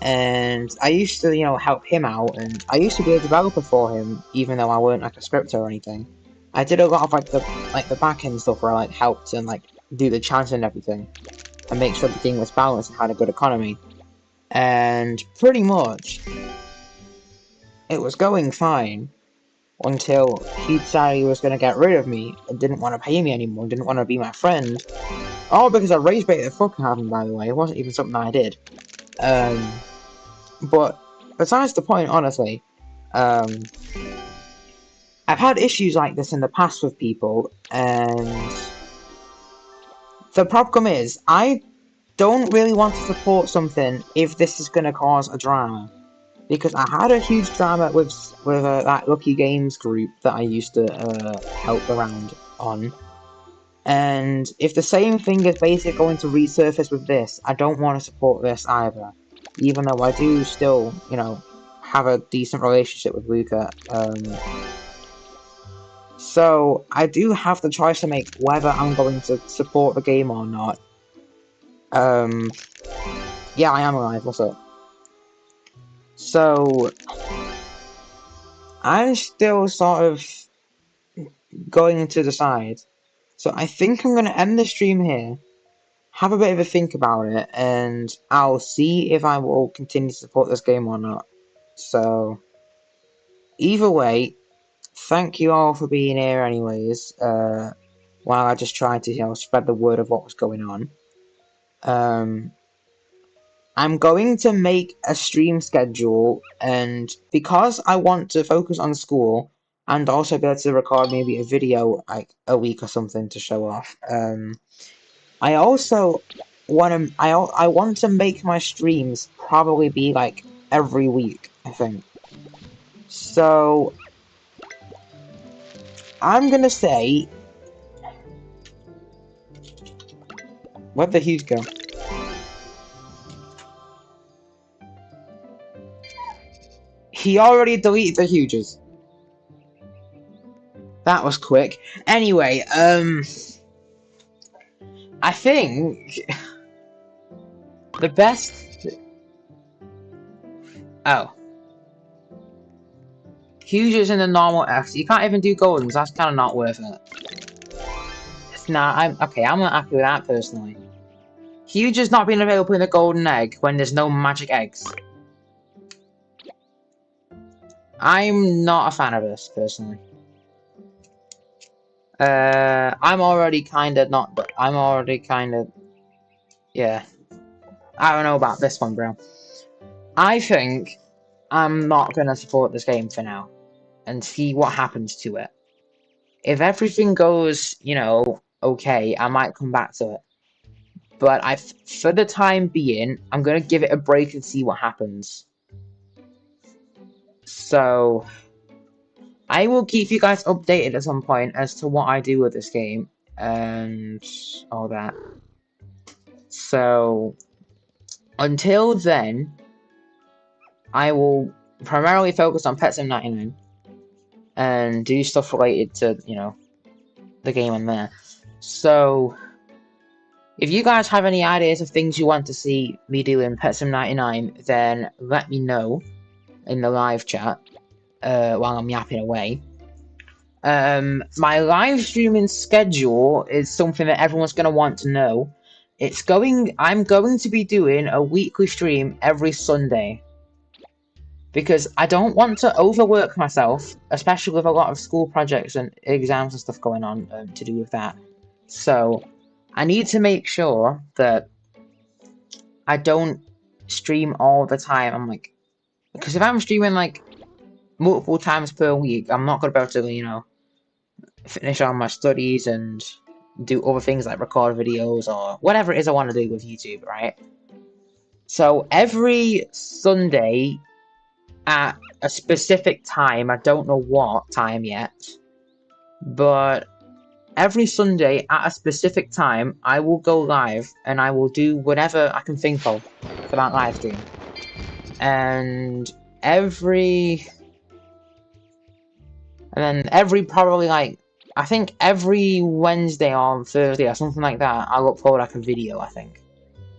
And I used to, you know, help him out, and I used to be a developer for him, even though I weren't like a scripter or anything. I did a lot of like the back end stuff where I like helped and like do the chant and everything, and make sure the game was balanced and had a good economy. And pretty much, it was going fine until he decided he was going to get rid of me and didn't want to pay me anymore, didn't want to be my friend. All because I rage baited the fuck out of him, by the way. It wasn't even something I did. But besides the point, honestly, I've had issues like this in the past with people, and the problem is, I don't really want to support something if this is going to cause a drama. Because I had a huge drama with that Lucky Games group that I used to help around on. And if the same thing is basically going to resurface with this, I don't want to support this either. Even though I do still, you know, have a decent relationship with Luca. So I do have the choice to make whether I'm going to support the game or not. Yeah, I am alive, what's up? So I'm still sort of going to decide. So I think I'm going to end the stream here, have a bit of a think about it, and I'll see if I will continue to support this game or not. So either way, thank you all for being here anyways, while I just tried to, you know, spread the word of what was going on. I'm going to make a stream schedule, and because I want to focus on school and also be able to record maybe a video like a week or something to show off, I also I want to make my streams probably be like every week, I think. So I'm gonna say, where'd the huge go? He already deleted the huges. That was quick. Anyway, I think the best. Oh. Huges in the normal X. You can't even do goldens. That's kind of not worth it. Nah, I'm not happy with that personally. Huges not being available in the golden egg when there's no magic eggs. I'm not a fan of this personally. I'm already kind of not. I'm already kind of. Yeah. I don't know about this one, bro. I think I'm not gonna support this game for now and see what happens to it. If everything goes, you know, okay, I might come back to it. But for the time being, I'm gonna give it a break and see what happens. So I will keep you guys updated at some point as to what I do with this game and all that. So until then, I will primarily focus on Pet Sim 99 and do stuff related to, you know, the game on there. So if you guys have any ideas of things you want to see me do in Pet Sim 99, then let me know in the live chat while I'm yapping away. My live streaming schedule is something that everyone's going to want to know. I'm going to be doing a weekly stream every Sunday. Because I don't want to overwork myself, especially with a lot of school projects and exams and stuff going on to do with that. So, I need to make sure that I don't stream all the time. I'm like, because if I'm streaming like multiple times per week, I'm not gonna be able to, finish all my studies and do other things like record videos or whatever it is I want to do with YouTube, right? So every Sunday at a specific time, I don't know what time yet, but every Sunday at a specific time, I will go live and I will do whatever I can think of for that live stream. And every probably like, I think every Wednesday or Thursday or something like that, I'll upload like a video, I think.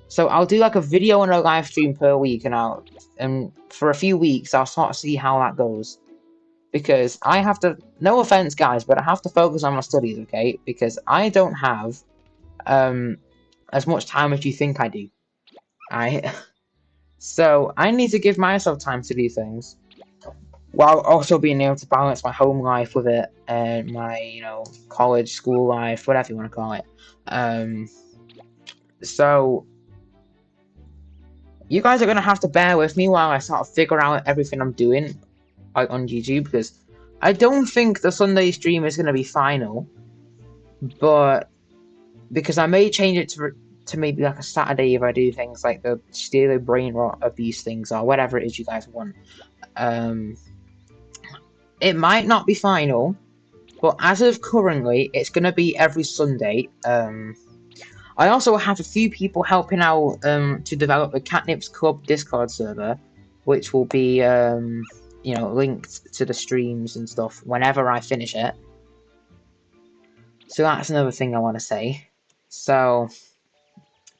So I'll do like a video and a live stream per week, and for a few weeks I'll sort of see how that goes. Because I have to, no offense guys, but I have to focus on my studies, okay? Because I don't have as much time as you think I do. So I need to give myself time to do things, while also being able to balance my home life with it, and my, college, school life, whatever you want to call it. So you guys are going to have to bear with me while I sort of figure out everything I'm doing on YouTube, because I don't think the Sunday stream is going to be final, but because I may change it to maybe like a Saturday if I do things like the steal brain rot of these things or whatever it is you guys want. It might not be final, but as of currently, it's going to be every Sunday. I also have a few people helping out to develop the Catnips Club Discord server, which will be linked to the streams and stuff whenever I finish it. So that's another thing I want to say. So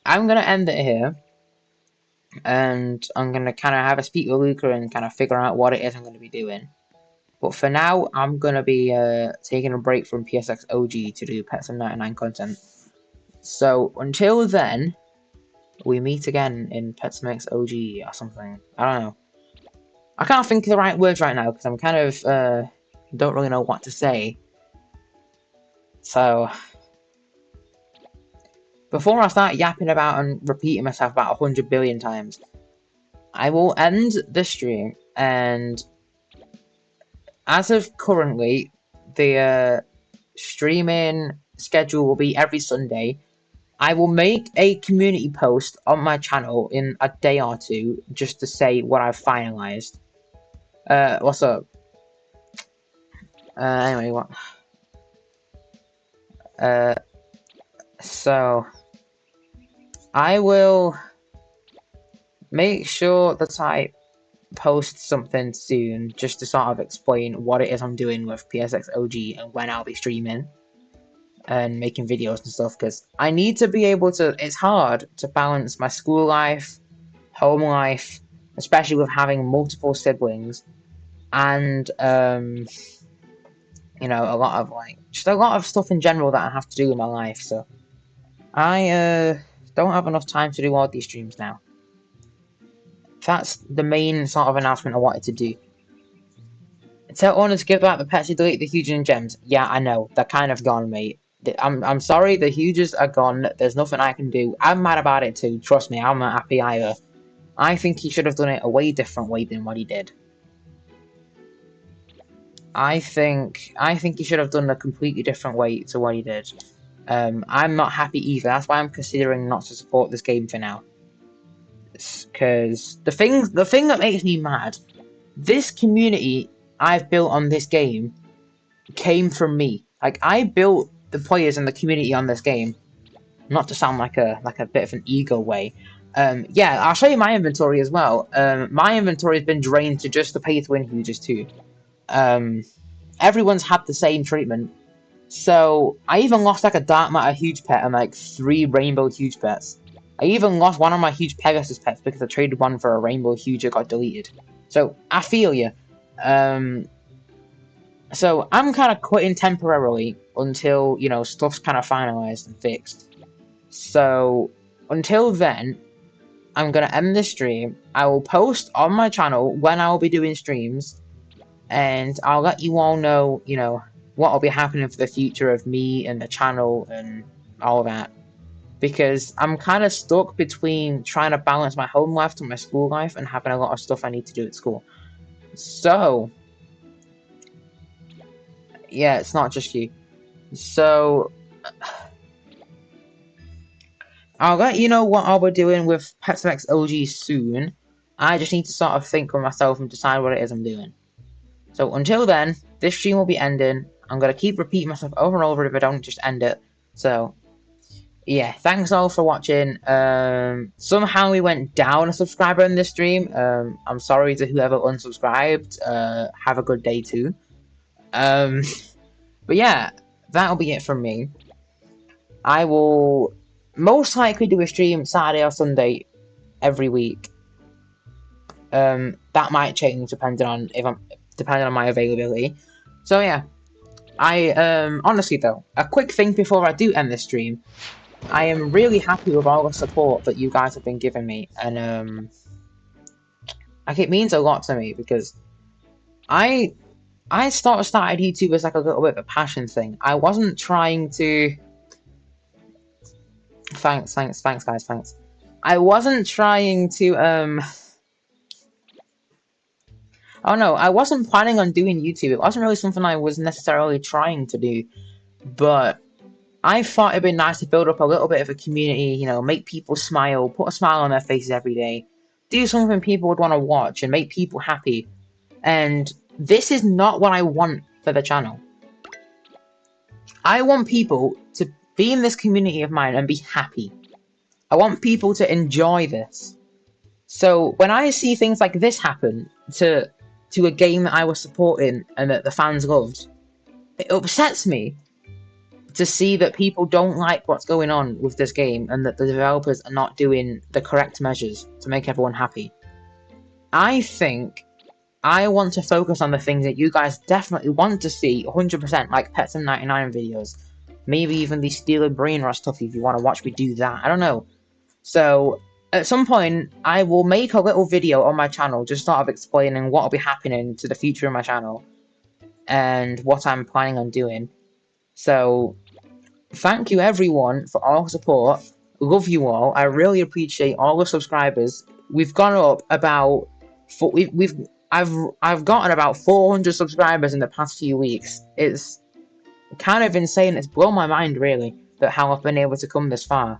I'm going to end it here, and I'm going to kind of have a speak with Luca and kind of figure out what it is I'm going to be doing. But for now, I'm going to be taking a break from PSX OG to do Pets and 99 content. So until then, we meet again in Pets Mix OG or something. I don't know. I can't think of the right words right now because I'm kind of don't really know what to say. So before I start yapping about and repeating myself about 100 billion times, I will end the stream, and as of currently, the streaming schedule will be every Sunday. I will make a community post on my channel in a day or two just to say what I've finalized. What's up? Anyway, what? So I will make sure that I post something soon just to sort of explain what it is I'm doing with PSX OG and when I'll be streaming and making videos and stuff, because I need to be able to, it's hard to balance my school life, home life, especially with having multiple siblings, and a lot of just a lot of stuff in general that I have to do in my life. So I don't have enough time to do all these streams now. That's the main sort of announcement I wanted to do. Tell owners to give back the pets who delete the huge and gems. Yeah, I know, they're kind of gone, mate. I'm sorry, the huges are gone. There's nothing I can do. I'm mad about it too. Trust me, I'm not happy either. I think he should have done it a way different way than what he did. I think he should have done a completely different way to what he did. I'm not happy either. That's why I'm considering not to support this game for now. Because the thing that makes me mad, this community I've built on this game came from me. Like, I built the players and the community on this game. Not to sound like a bit of an ego way. Yeah, I'll show you my inventory as well. My inventory has been drained to just the pay-to-win huges too. Everyone's had the same treatment. So I even lost like a dark matter huge pet and like 3 rainbow huge pets. I even lost one of my huge Pegasus pets because I traded one for a rainbow huge that got deleted. So I feel you. So I'm kind of quitting temporarily until stuff's kind of finalized and fixed. So until then, I'm gonna end the stream. I will post on my channel when I will be doing streams, and I'll let you all know, you know, what will be happening for the future of me and the channel and all that. Because I'm kind of stuck between trying to balance my home life to my school life and having a lot of stuff I need to do at school. So, yeah, it's not just you. So, I'll let you know what I'll be doing with Pets X OG soon. I just need to sort of think for myself and decide what it is I'm doing. So until then, this stream will be ending. I'm going to keep repeating myself over and over if I don't just end it. So, yeah, thanks all for watching. Somehow we went down a subscriber in this stream. I'm sorry to whoever unsubscribed. Have a good day too. But yeah, that'll be it from me. I will most likely do a stream Saturday or Sunday every week. That might change depending on my availability. So yeah, honestly though, a quick thing before I do end this stream. I am really happy with all the support that you guys have been giving me, and like it means a lot to me because I started YouTube as like a little bit of a passion thing. I wasn't trying to. Thanks guys, thanks. I wasn't trying to Oh no, I wasn't planning on doing YouTube. It wasn't really something I was necessarily trying to do, but I thought it'd be nice to build up a little bit of a community, you know, make people smile, put a smile on their faces every day, do something people would want to watch and make people happy. And this is not what I want for the channel. I want people to be in this community of mine and be happy. I want people to enjoy this. So when I see things like this happen to a game that I was supporting and that the fans loved, it upsets me to see that people don't like what's going on with this game and that the developers are not doing the correct measures to make everyone happy. I think I want to focus on the things that you guys definitely want to see 100%, like Pets and 99 videos. Maybe even the Steel and Brain Rot stuff if you want to watch me do that. I don't know. So, at some point, I will make a little video on my channel just sort of explaining what will be happening to the future of my channel and what I'm planning on doing. So, thank you everyone for all the support. Love you all. I really appreciate all the subscribers. We've gone up about I've gotten about 400 subscribers in the past few weeks. It's kind of insane. It's blown my mind really that how I've been able to come this far.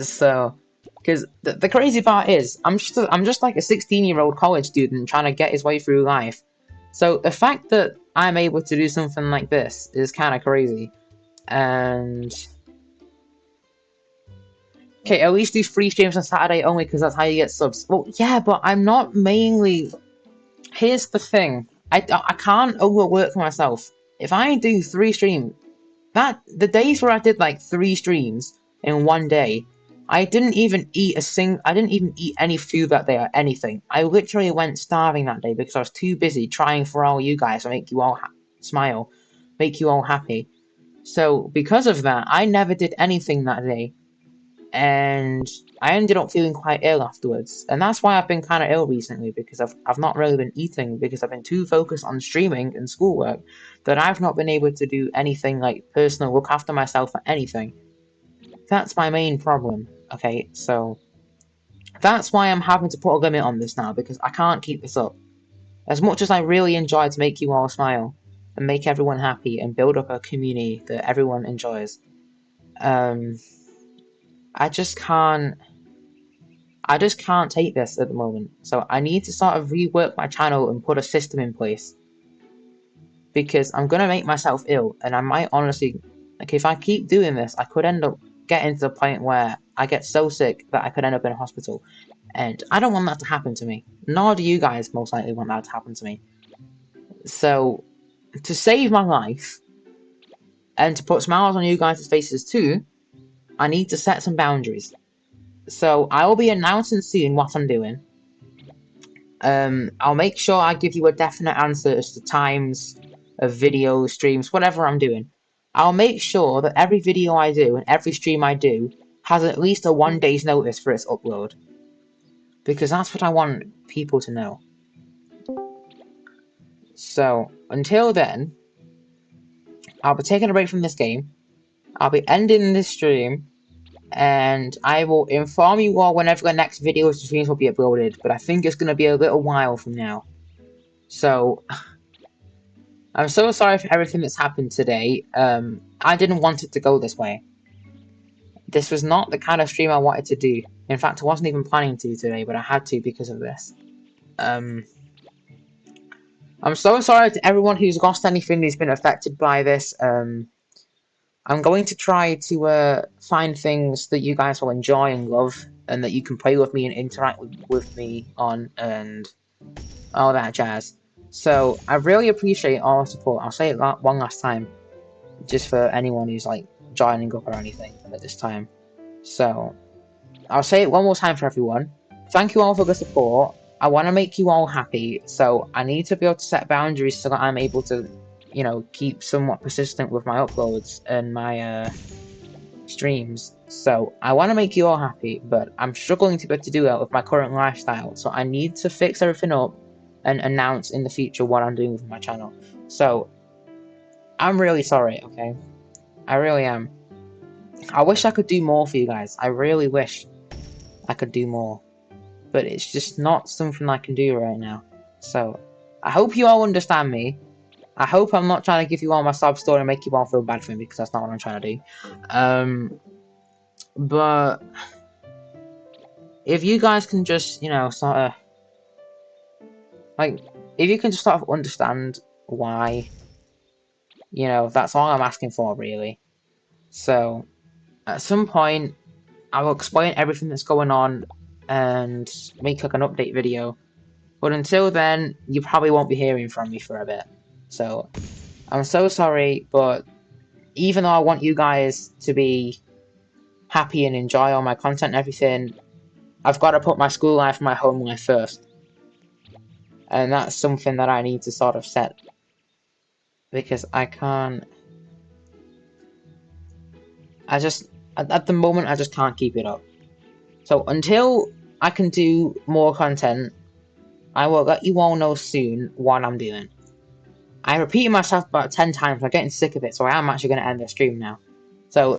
So, because the crazy part is, I'm just like a 16-year-old college student trying to get his way through life. So the fact that I'm able to do something like this is kind of crazy. And okay, at least do 3 streams on Saturday only because that's how you get subs. Well, yeah, but I'm not mainly. Here's the thing: I can't overwork myself. If I do 3 streams, the days where I did like 3 streams in one day, I didn't even eat any food that day or anything. I literally went starving that day because I was too busy trying for all you guys to make you all smile, make you all happy. So because of that, I never did anything that day, and I ended up feeling quite ill afterwards. And that's why I've been kind of ill recently, because I've not really been eating because I've been too focused on streaming and schoolwork that I've not been able to do anything like personal, look after myself or anything. That's my main problem. Okay, so that's why I'm having to put a limit on this now, because I can't keep this up. As much as I really enjoy to make you all smile and make everyone happy and build up a community that everyone enjoys, I just can't take this at the moment. So I need to sort of rework my channel and put a system in place, because I'm gonna make myself ill, and I might honestly, like, if I keep doing this, I could end up getting to the point where I get so sick that I could end up in a hospital, and I don't want that to happen to me. Nor do you guys most likely want that to happen to me. So, to save my life and to put smiles on you guys' faces too, I need to set some boundaries. So I will be announcing soon what I'm doing. I'll make sure I give you a definite answer as to times of videos, streams, whatever I'm doing. I'll make sure that every video I do and every stream I do has at least a 1 day's notice for its upload. Because that's what I want people to know. So, until then, I'll be taking a break from this game. I'll be ending this stream. And I will inform you all whenever the next videos and streams will be uploaded. But I think it's going to be a little while from now. So, I'm so sorry for everything that's happened today. I didn't want it to go this way. This was not the kind of stream I wanted to do. In fact, I wasn't even planning to today, but I had to because of this. I'm so sorry to everyone who's lost anything who's been affected by this. I'm going to try to find things that you guys will enjoy and love, and that you can play with me and interact with me on, and all that jazz. So, I really appreciate all the support. I'll say it one last time, just for anyone who's, like, joining up or anything at this time. So, I'll say it one more time for everyone. Thank you all for the support. I want to make you all happy, so I need to be able to set boundaries so that I'm able to, you know, keep somewhat persistent with my uploads and my streams. So I want to make you all happy, but I'm struggling to be able to do that with my current lifestyle. So I need to fix everything up and announce in the future what I'm doing with my channel. So I'm really sorry, okay? I really am. I wish I could do more for you guys. I really wish I could do more. But it's just not something I can do right now. So I hope you all understand me. I hope I'm not trying to give you all my sob story and make you all feel bad for me, because that's not what I'm trying to do. But if you guys can just, you know, sort of, like, if you can just sort of understand why, you know, that's all I'm asking for, really. So, at some point, I will explain everything that's going on and make, like, an update video. But until then, you probably won't be hearing from me for a bit. So, I'm so sorry, but even though I want you guys to be happy and enjoy all my content and everything, I've got to put my school life and my home life first. And that's something that I need to sort of set. Because I can't... at the moment, I just can't keep it up. So until I can do more content, I will let you all know soon what I'm doing. I repeated myself about 10 times, I'm getting sick of it, so I am actually going to end the stream now. So